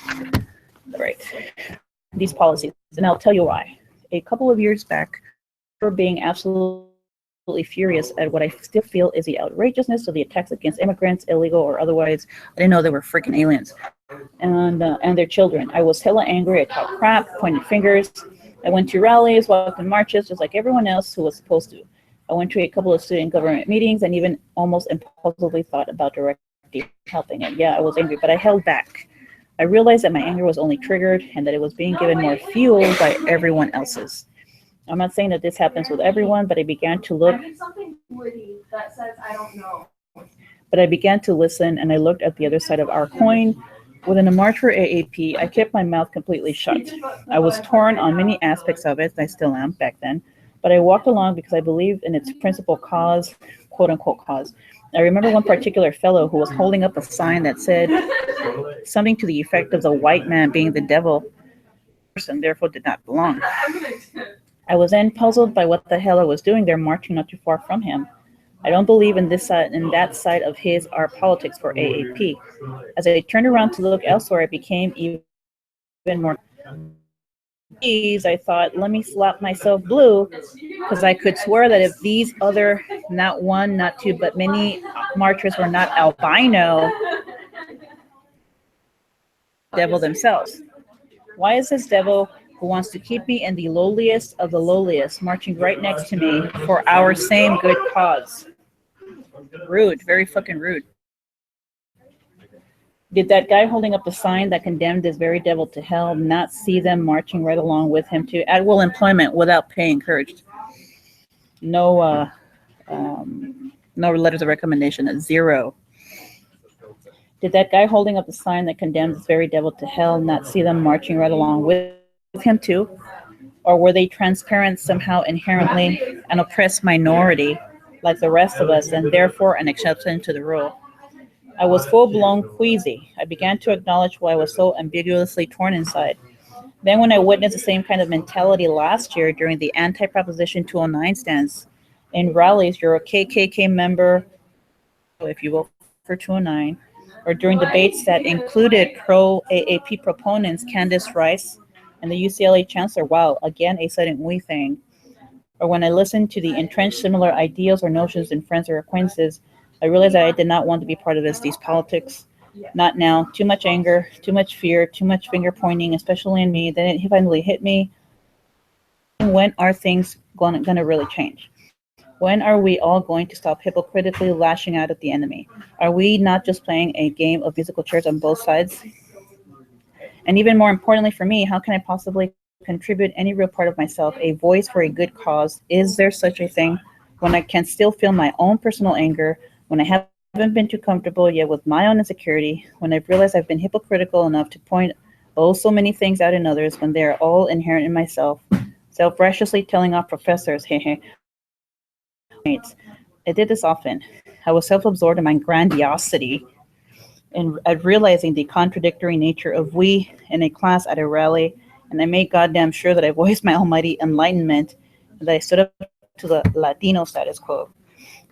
All right. These policies, and I'll tell you why. A couple of years back, for being absolutely furious at what I still feel is the outrageousness of the attacks against immigrants, illegal or otherwise. I didn't know they were freaking aliens, and their children. I was hella angry. I talked crap, pointed fingers. I went to rallies, walked in marches, just like everyone else who was supposed to. I went to a couple of student government meetings and even almost impulsively thought about directly helping it. Yeah, I was angry, but I held back. I realized that my anger was only triggered and that it was being given more fuel by everyone else's. I'm not saying that this happens with everyone, but I began to look. I need something witty that says I don't know. But I began to listen and I looked at the other side of our coin. Within a march for AAP, I kept my mouth completely shut. I was torn on many aspects of it, I still am back then, but I walked along because I believed in its principal cause, quote unquote cause. I remember one particular fellow who was holding up a sign that said something to the effect of the white man being the devil and therefore did not belong. I was then puzzled by what the hell I was doing there marching not too far from him. I don't believe in this side in that side of his our politics for AAP. As I turned around to look elsewhere, I became even more. Geez, I thought, let me slap myself blue, because I could swear that if these other, not one, not two, but many marchers were not albino, devil themselves. Why is this devil who wants to keep me in the lowliest of the lowliest marching right next to me for our same good cause? Rude, very fucking rude. Did that guy holding up the sign that condemned this very devil to hell not see them marching right along with him to at will employment without pay encouraged? No, no letters of recommendation. At zero. Did that guy holding up the sign that condemned this very devil to hell not see them marching right along with him too? Or were they transparent somehow inherently an oppressed minority like the rest of us and therefore an exception to the rule? I was full-blown queasy. I began to acknowledge why I was so ambiguously torn inside. Then when I witnessed the same kind of mentality last year during the anti-Proposition 209 stands in rallies, you're a KKK member, if you vote for 209, or during debates that included pro-AAP proponents Candace Rice and the UCLA chancellor, wow, again, a sudden we thing. Or when I listened to the entrenched similar ideals or notions in friends or acquaintances, I realized that I did not want to be part of these politics. Not now. Too much anger, too much fear, too much finger pointing, especially in me. Then it finally hit me. When are things going to really change? When are we all going to stop hypocritically lashing out at the enemy? Are we not just playing a game of musical chairs on both sides? And even more importantly for me, how can I possibly contribute any real part of myself, a voice for a good cause? Is there such a thing when I can still feel my own personal anger, when I haven't been too comfortable yet with my own insecurity, when I've realized I've been hypocritical enough to point oh so many things out in others when they are all inherent in myself, self-righteously telling off professors, hey, I did this often. I was self-absorbed in my grandiosity and at realizing the contradictory nature of we in a class at a rally, and I made goddamn sure that I voiced my almighty enlightenment and that I stood up to the Latino status quo.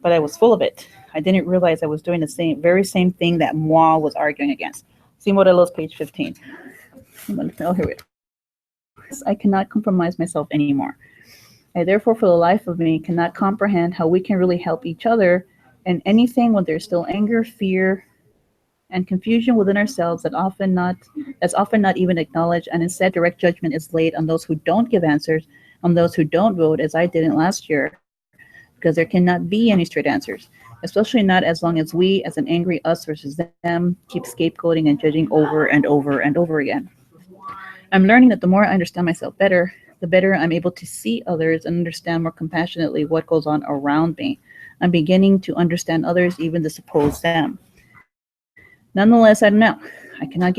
But I was full of it. I didn't realize I was doing the very same thing that moi was arguing against. See Morelos, page 15. Oh, here we go. I cannot compromise myself anymore. I therefore, for the life of me, cannot comprehend how we can really help each other in anything when there's still anger, fear, and confusion within ourselves that's often not even acknowledged, and instead direct judgment is laid on those who don't give answers, on those who don't vote, as I didn't last year, because there cannot be any straight answers, especially not as long as we, as an angry us versus them, keep scapegoating and judging over and over and over again. I'm learning that the more I understand myself better, the better I'm able to see others and understand more compassionately what goes on around me. I'm beginning to understand others, even to suppose them. Nonetheless, I don't know. I cannot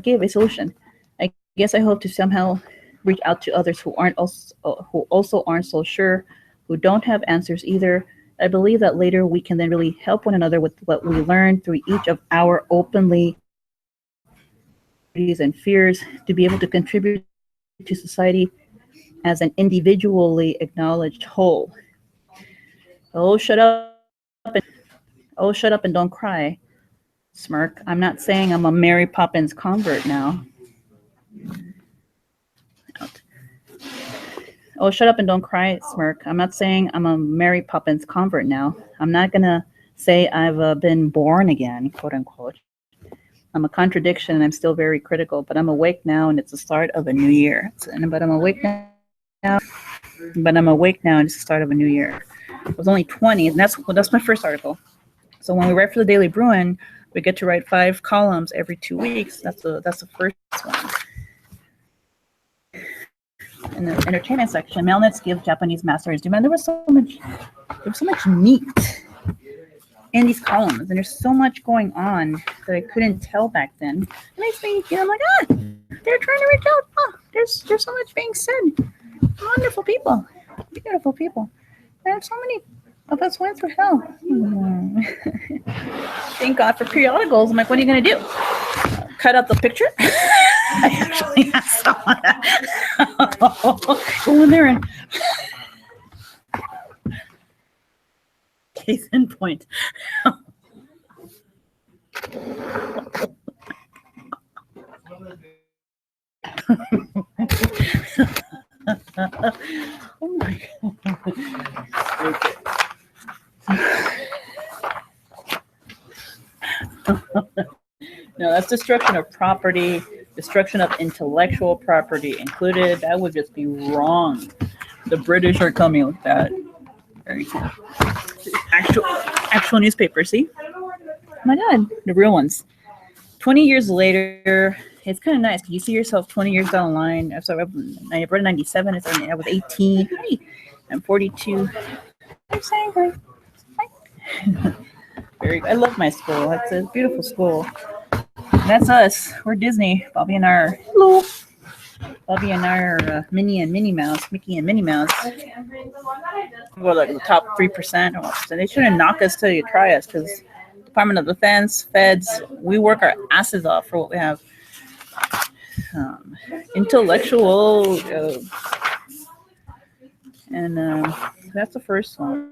give a solution. I guess I hope to somehow reach out to others who also aren't so sure, who don't have answers either. I believe that later we can then really help one another with what we learn through each of our openly and fears to be able to contribute to society as an individually acknowledged whole. Oh, shut up and don't cry. Smirk. I'm not saying I'm a Mary Poppins convert now. Out. Oh, shut up and don't cry, Smirk. I'm not saying I'm a Mary Poppins convert now. I'm not going to say I've been born again, quote unquote. I'm a contradiction and I'm still very critical, but I'm awake now and it's the start of a new year. But I'm awake now. And it's the start of a new year. I was only 20, and that's my first article. So when we write for the Daily Bruin, we get to write 5 columns every 2 weeks. That's the first one. In the entertainment section, Melnitz give Japanese masters. Man, there was so much meat in these columns, and there's so much going on that I couldn't tell back then. It makes me, I'm like, they're trying to reach out. Oh, there's so much being said. Wonderful people, beautiful people. And so many of us went through hell. Thank God for periodicals. I'm like, what are you gonna do? Cut out the picture? I actually asked someone that. Go in there and case in point. Oh my God. Okay. No, that's destruction of property, destruction of intellectual property included. That would just be wrong. The British are coming with that. Very cool. Actual newspaper, see? Oh my God, the real ones. 20 years later, it's kind of nice. You see yourself 20 years down the line. I brought in 97. I was 18. I'm 42. I'm saying hi. Very. I love my school. It's a beautiful school. And that's us. We're Disney. Bobby and our hello. Bobby and our Minnie and Minnie Mouse, Mickey and Minnie Mouse. We're like the top 3%. So they shouldn't knock us till you try us, because Department of Defense, Feds, we work our asses off for what we have. Intellectual, and that's the first one.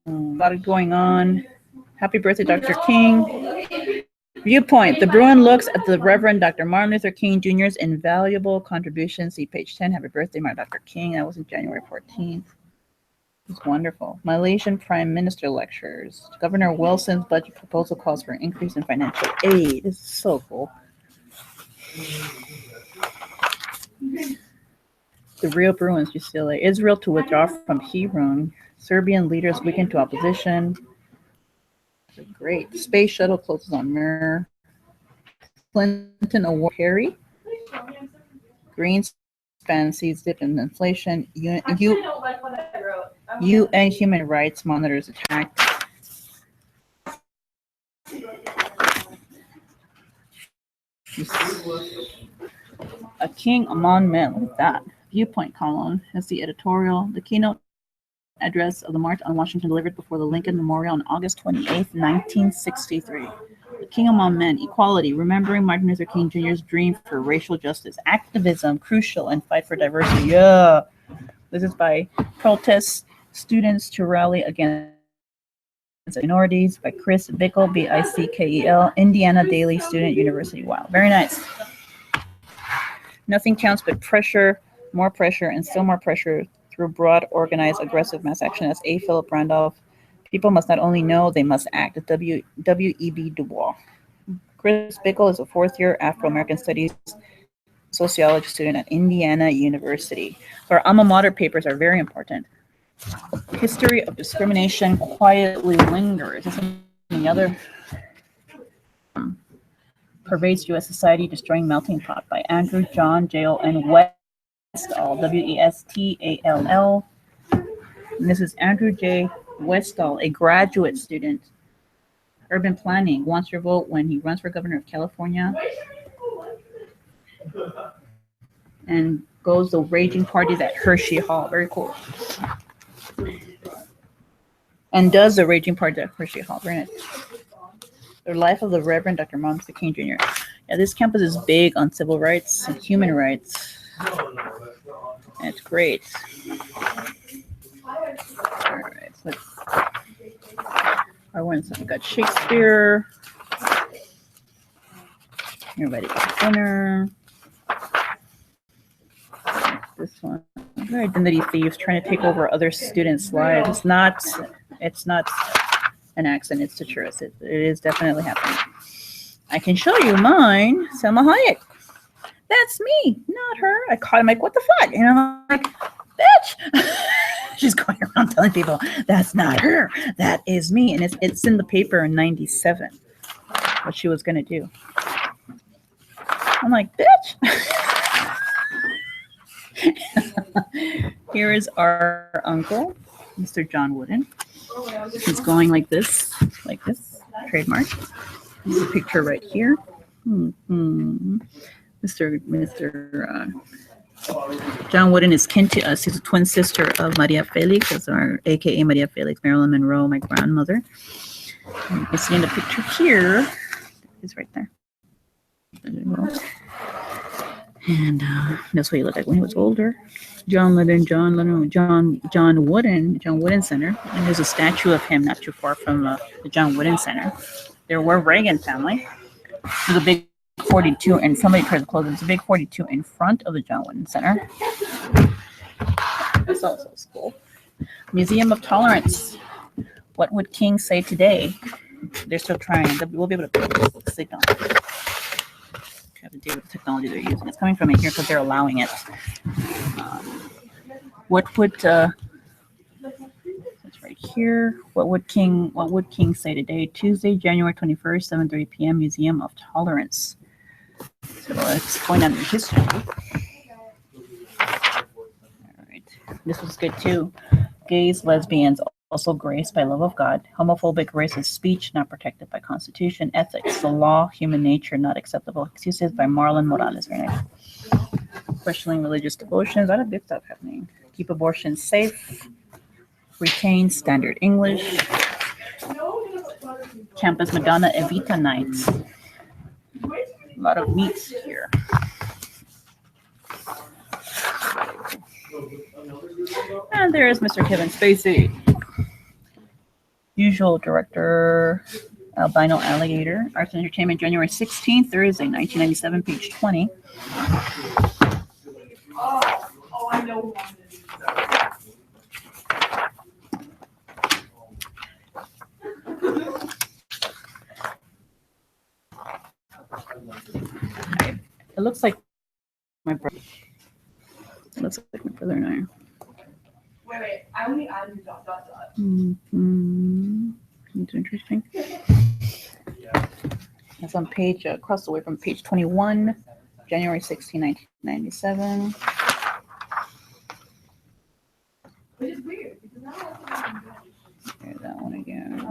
A lot of going on. Happy birthday, Dr. King. Viewpoint. The Bruin looks at the Reverend Dr. Martin Luther King Jr.'s invaluable contributions. See page 10. Happy birthday, my Dr. King. That was on January 14th. It's wonderful. Malaysian Prime Minister lectures. Governor Wilson's budget proposal calls for an increase in financial aid. This is so cool. The real Bruins, UCLA. Israel to withdraw from Hebron. Serbian leaders weaken to opposition. Great. Space shuttle closes on Mir. Clinton award Harry. Greenspan sees dip in inflation. UN human rights monitors attack. A king among men. Look at that. Viewpoint column. That's the editorial. The keynote address of the March on Washington delivered before the Lincoln Memorial on August 28th, 1963. The King Among Men, equality, remembering Martin Luther King Jr.'s dream for racial justice, activism, crucial, and fight for diversity. Yeah. This is by protest students to rally against minorities by Chris Bickel, Bickel, Indiana Daily Student University. Wow, very nice. Nothing counts but pressure, more pressure, and still more pressure through broad, organized, aggressive mass action. That's A. Philip Randolph. People must not only know, they must act. W.E.B. Du Bois. Chris Bickel is a fourth-year Afro-American Studies sociology student at Indiana University. So our alma mater papers are very important. History of discrimination quietly lingers. Is any other pervades U.S. society, destroying melting pot by Andrew John J.O. and Westall, Westall. And this is Andrew J. Westall, a graduate student, urban planning, wants your vote when he runs for governor of California, and goes the raging parties at Hershey Hall. Very cool. And does the raging parties at Hershey Hall. Very nice. The life of the Reverend Dr. Martin Luther King Jr. Yeah, this campus is big on civil rights and human rights. And it's great. All right, Part 1, so we got Shakespeare. You're ready for dinner. This one. Identity thieves trying to take over other students' lives. It's not an accident, it's the truth. It is definitely happening. I can show you mine, Selma Hayek. That's me, not her. I caught him like, what the fuck? And I'm like, bitch. She's going around telling people, that's not her. That is me. And it's in the paper in 97, what she was going to do. I'm like, bitch. Here is our uncle, Mr. John Wooden. He's going like this, trademark. There's a picture right here. Mr. John Wooden is kin to us. He's a twin sister of Maria Felix, aka Maria Felix, Marilyn Monroe, my grandmother. And you can see in the picture here, he's right there. And that's what he looked like when he was older. John Wooden Center. And there's a statue of him not too far from the John Wooden Center. There were Reagan family. There's a big 42, and somebody tried to close it. There's a big 42 in front of the John Wooden Center. That's also cool. Museum of Tolerance. What would King say today? They're still trying. We'll be able to put the signal. Have to deal with the technology they're using. It's coming from in here because they're allowing it. What would that's right here? What would King say today? Tuesday, January 21st, 7:30 p.m. Museum of Tolerance. So it's going on in history. All right, this was good too. Gays, lesbians, also graced by love of God. Homophobic racist speech not protected by Constitution. Ethics, the law, human nature not acceptable. Excuses by Marlon Morales. Very nice. Questioning religious devotions. A lot of good stuff happening. Keep abortion safe. Retain standard English. Campus Madonna Evita nights. A lot of meats here. And there is Mr. Kevin Spacey. Usual director, Albino Alligator. Arts and Entertainment, January 16th, Thursday, 1997, page 20. Oh, I know. It looks like my brother. It looks like my brother and I. Wait, I only added dot. It's interesting. That's on page, across the way from page 21, January 16, 1997. Which is weird. There's that one again.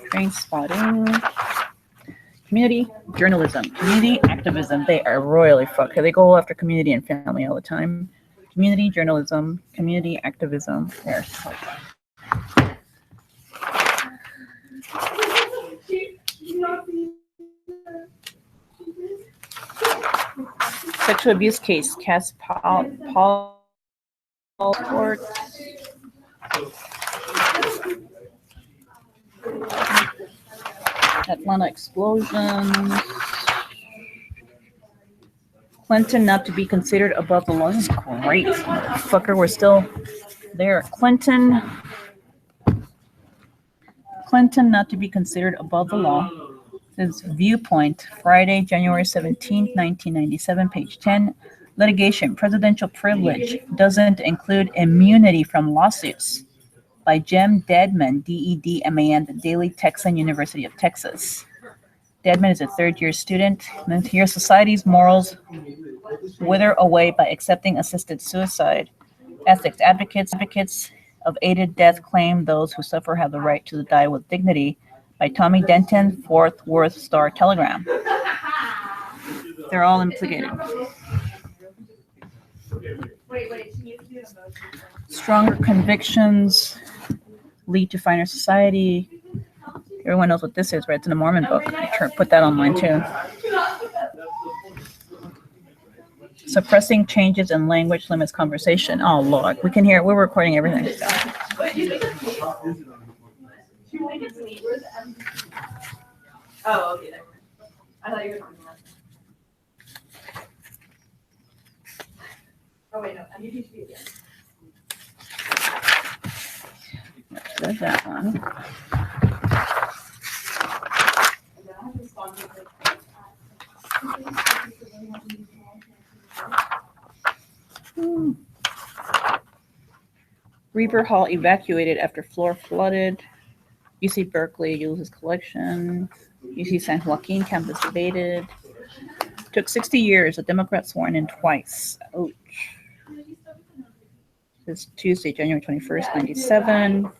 Train spotting. Community journalism, community activism. They are royally fucked. They go after community and family all the time. Community journalism, community activism. There. Sexual abuse case. Cass Paul Court. Atlanta explosions. Clinton not to be considered above the law. This is great, motherfucker. We're still there. Clinton not to be considered above the law. This is Viewpoint, Friday, January 17th, 1997, page 10. Litigation, presidential privilege doesn't include immunity from lawsuits. By Jem Dedman, D-E-D-M-A-N, the Daily Texan, University of Texas. Dedman is a third-year student. And here, society's morals wither away by accepting assisted suicide. Ethics, advocates of aided death claim those who suffer have the right to die with dignity. By Tommy Denton, Fort Worth Star Telegram. They're all implicated. Stronger convictions lead to finer society. Everyone knows what this is, right? It's in the Mormon book. I put that online too. Suppressing changes in language limits conversation. Oh, Lord. We can hear it. We're recording everything. Oh, okay. I thought you were talking about. Oh wait, no. I need you to be again. There's that one. And then I have to respond to it. Reber Hall evacuated after floor flooded. UC Berkeley uses collection. UC San Joaquin campus evaded. Took 60 years. A Democrat sworn in twice. Ouch. This Tuesday, January 21st, 97.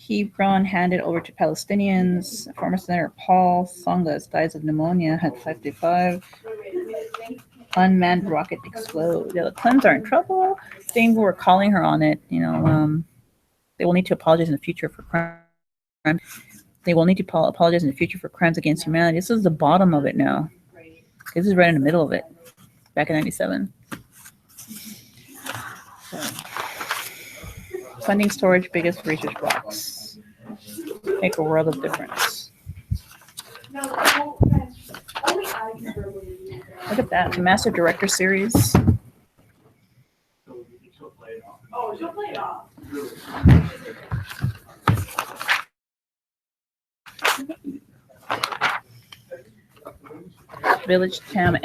Hebron handed over to Palestinians. Former Senator Paul Songas dies of pneumonia at 55. Unmanned rocket explodes. Yeah, the Clintons are in trouble. They were calling her on it. They will need to apologize in the future for crime. They will need to apologize in the future for crimes against humanity. This is the bottom of it now. This is right in the middle of it. Back in 97. So. Funding storage, biggest research blocks. Make a world of difference. Look at that. The Master Director series. Oh, she'll play it off. Village Town,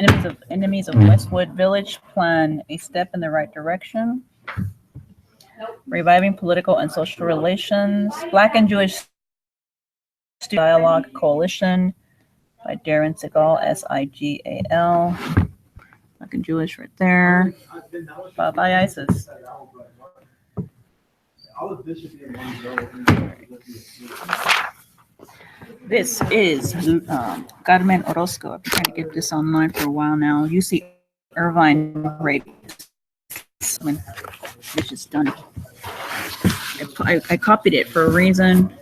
enemies of Westwood Village plan a step in the right direction. Reviving political and social relations. Black and Jewish Dialogue Coalition by Darren Sigal, Sigal. Black and Jewish right there. Bye ISIS. This is Carmen Orozco. I've been trying to get this online for a while now. UC Irvine rape. Which is done. I copied it for a reason.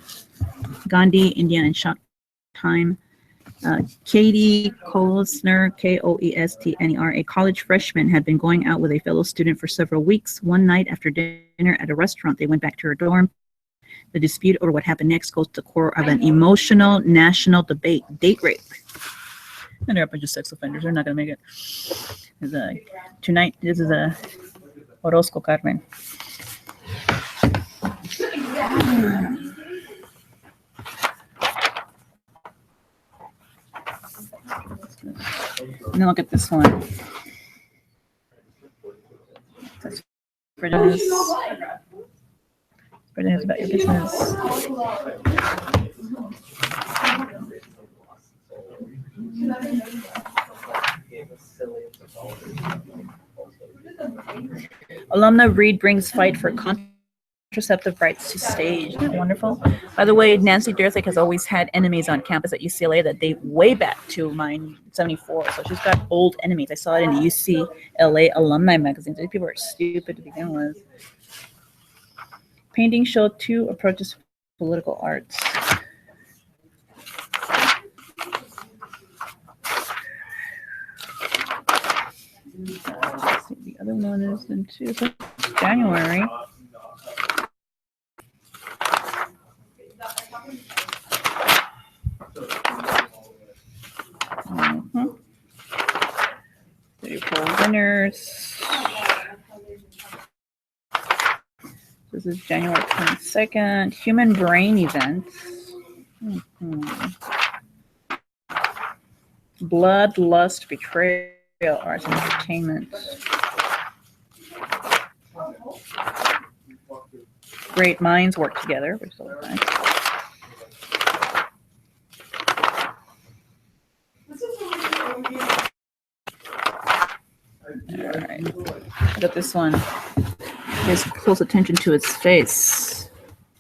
Gandhi, Indian and Shot Time. Katie Koestner, Koestner, a college freshman, had been going out with a fellow student for several weeks. One night after dinner at a restaurant, they went back to her dorm. The dispute over what happened next goes to the core of an emotional national debate. Date rape. And they're a bunch of sex offenders. They're not going to make it. Tonight, this is a Orozco Carmen. And then look at this one. That's prejudice. Prejudice about your business. Alumna Reed brings fight for contraceptive rights to stage. Isn't that wonderful? By the way, Nancy Durthick has always had enemies on campus at UCLA that date way back to 1974. So she's got old enemies. I saw it in the UCLA alumni magazines. These people are stupid to begin with. Painting showed two approaches to political arts. Let's see, the other one is in January. April winners. This is January 22nd. Human brain events. Bloodlust, betrayal, arts and entertainment. Great minds work together, which is always nice. All right, look at this one. There's close attention to its face.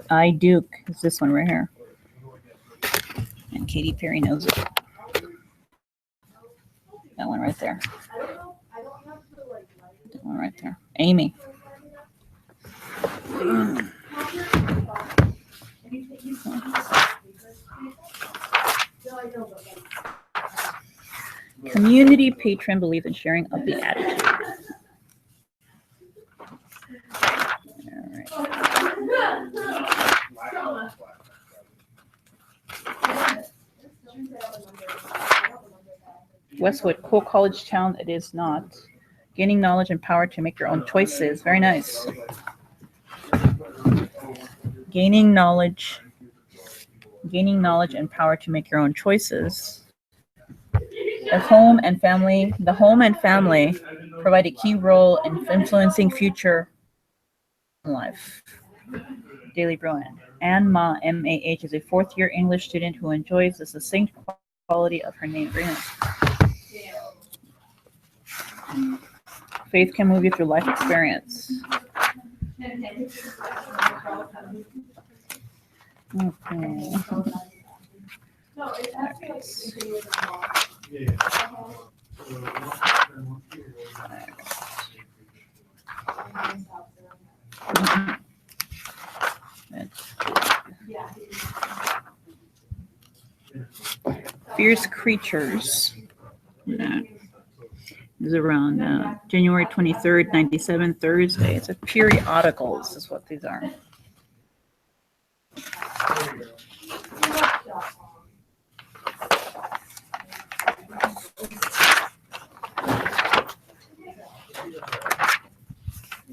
I Duke is this one right here. And Katy Perry knows it. That one right there. That one right there. Amy. Community patron believes in sharing of the attitude. All right. Westwood, cool college town it is not. Gaining knowledge and power to make your own choices. Very nice. Gaining knowledge and power to make your own choices. The home and family provide a key role in influencing future life. Daily Bruin. Anne Ma, MAH, is a fourth-year English student who enjoys the succinct quality of her name. Very nice. Faith can move you through life experience. Okay. Fierce Creatures. This is around January 23rd, 97, Thursday. It's a periodicals, is what these are.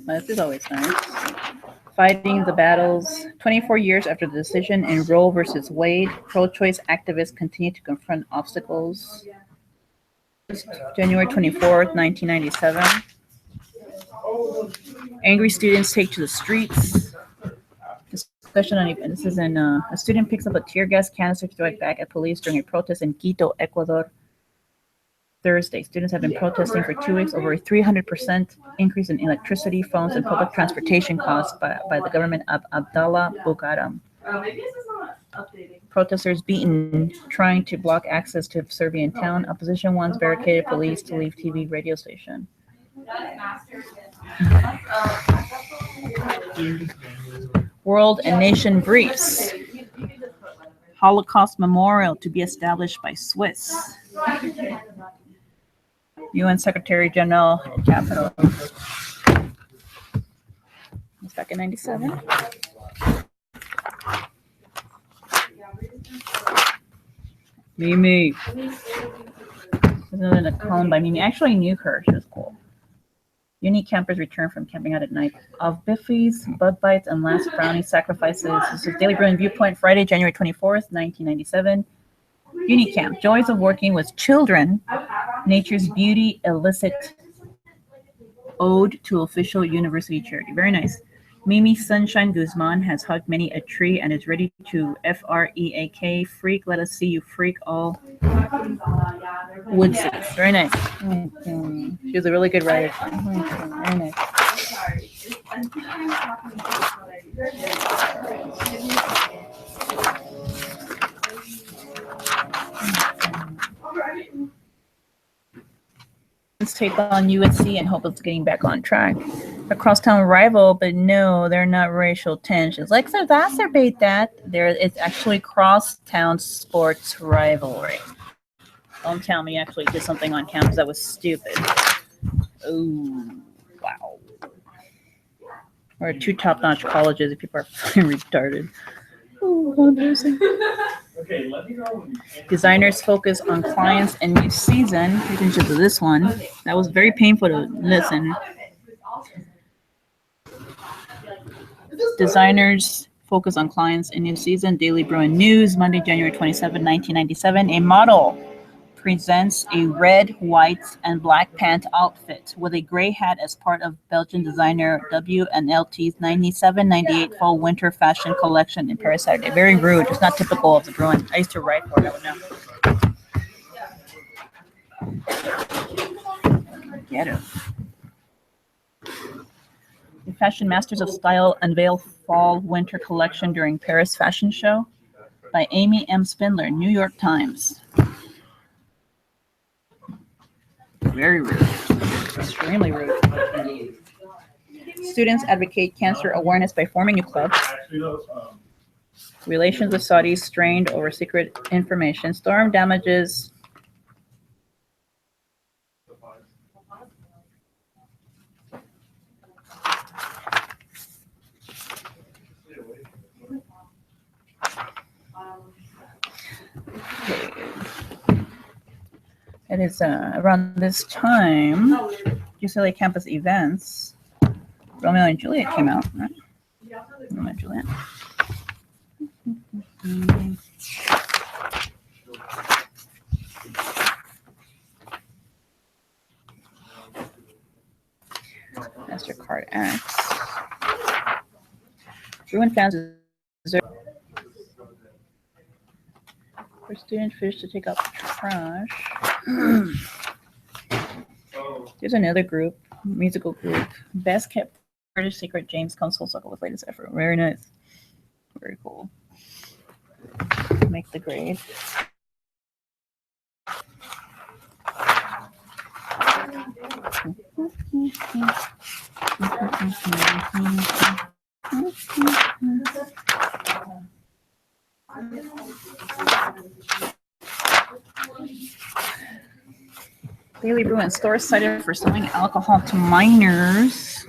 This is always nice. Fighting the battles. 24 years after the decision in Roe versus Wade, pro-choice activists continue to confront obstacles. January 24th, 1997. Angry students take to the streets. Discussion on this is in a student picks up a tear gas canister to throw it back at police during a protest in Quito, Ecuador. Thursday, students have been protesting for 2 weeks over a 300% increase in electricity, phones, and public transportation costs by the government of Abdallah Bucaram. Maybe this is not updating. Protesters beaten, trying to block access to Serbian town. Opposition once barricaded police to leave TV radio station. World and nation briefs. Holocaust memorial to be established by Swiss. UN Secretary General at Capitol. It's back in 97. Mimi. There's a column by Mimi. I actually knew her. She was cool. Uni campers return from camping out at night. Of biffies, bug bites, and last brownie sacrifices. This is Daily Bruin Viewpoint, Friday, January 24th, 1997. Unicamp, joys of working with children. Nature's beauty, illicit ode to official university charity. Very nice. Mimi Sunshine Guzman has hugged many a tree and is ready to freak. Freak, let us see you freak all Woodses. Very nice. She was a really good writer. Very nice. Let's take on USC and hope it's getting back on track. A crosstown rival, but no, they're not racial tensions. Let's exacerbate that. It's actually crosstown sports rivalry. Don't tell me you actually did something on campus that was stupid. Oh, wow. We're two top-notch colleges if people are fucking retarded. Oh, how embarrassing. Okay, let me know when you Designers focus on clients and new season. Pay attention to this one. That was very painful to listen. Designers focus on clients in new season. Daily Bruin News, Monday, January 27, 1997. A model presents a red, white, and black pant outfit with a gray hat as part of Belgian designer W&LT's 97-98 fall winter fashion collection in Paris Saturday. Very rude. It's not typical of the Bruin. I used to write for it. I would know. Get it. The Fashion Masters of Style unveil fall winter collection during Paris Fashion Show by Amy M. Spindler, New York Times. Very rude. Extremely rude. Students advocate cancer awareness by forming a club. Relations with Saudis strained over secret information. Storm damages. It is around this time, UCLA campus events. Romeo and Juliet came out, right? Romeo and Juliet. MasterCard X. Bruin fans deserve for student fish to take out the trash. There's another group, musical group, best kept British secret. James comes full circle with latest effort. Very nice, very cool. Make the grade. Daily Bruin store cited for selling alcohol to minors.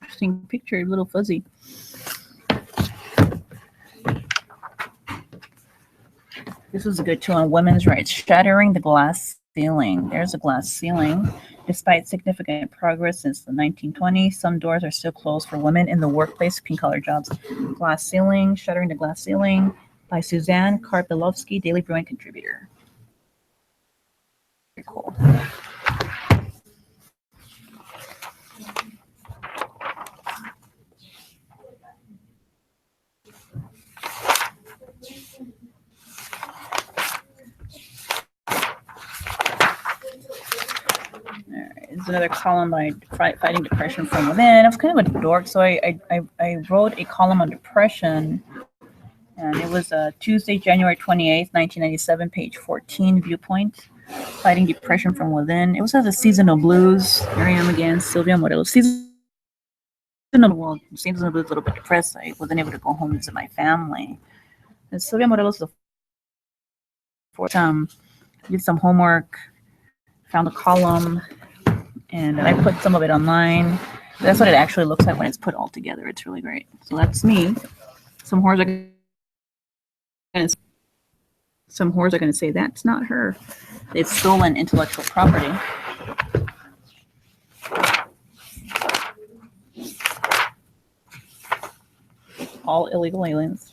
Interesting picture, a little fuzzy. This was a good too on women's rights. Shattering the glass ceiling. There's a glass ceiling. Despite significant progress since the 1920s, some doors are still closed for women in the workplace, pink-collar jobs. Glass ceiling, Shattering the Glass Ceiling by Suzanne Karpilovsky, Daily Bruin contributor. Very cool. There's another column by Fighting Depression from Within. I was kind of a dork, so I wrote a column on depression, and it was Tuesday, January 28th, 1997, page 14, Viewpoint. Fighting Depression from Within. It was the seasonal blues. Here I am again, Sylvia Morelos. Seasonal blues, a little bit depressed. I wasn't able to go home and visit my family. And Sylvia Morelos, did some homework, found a column, and I put some of it online. That's what it actually looks like when it's put all together. It's really great. So that's me. Some whores are going to say that's not her. They've stolen intellectual property. All illegal aliens.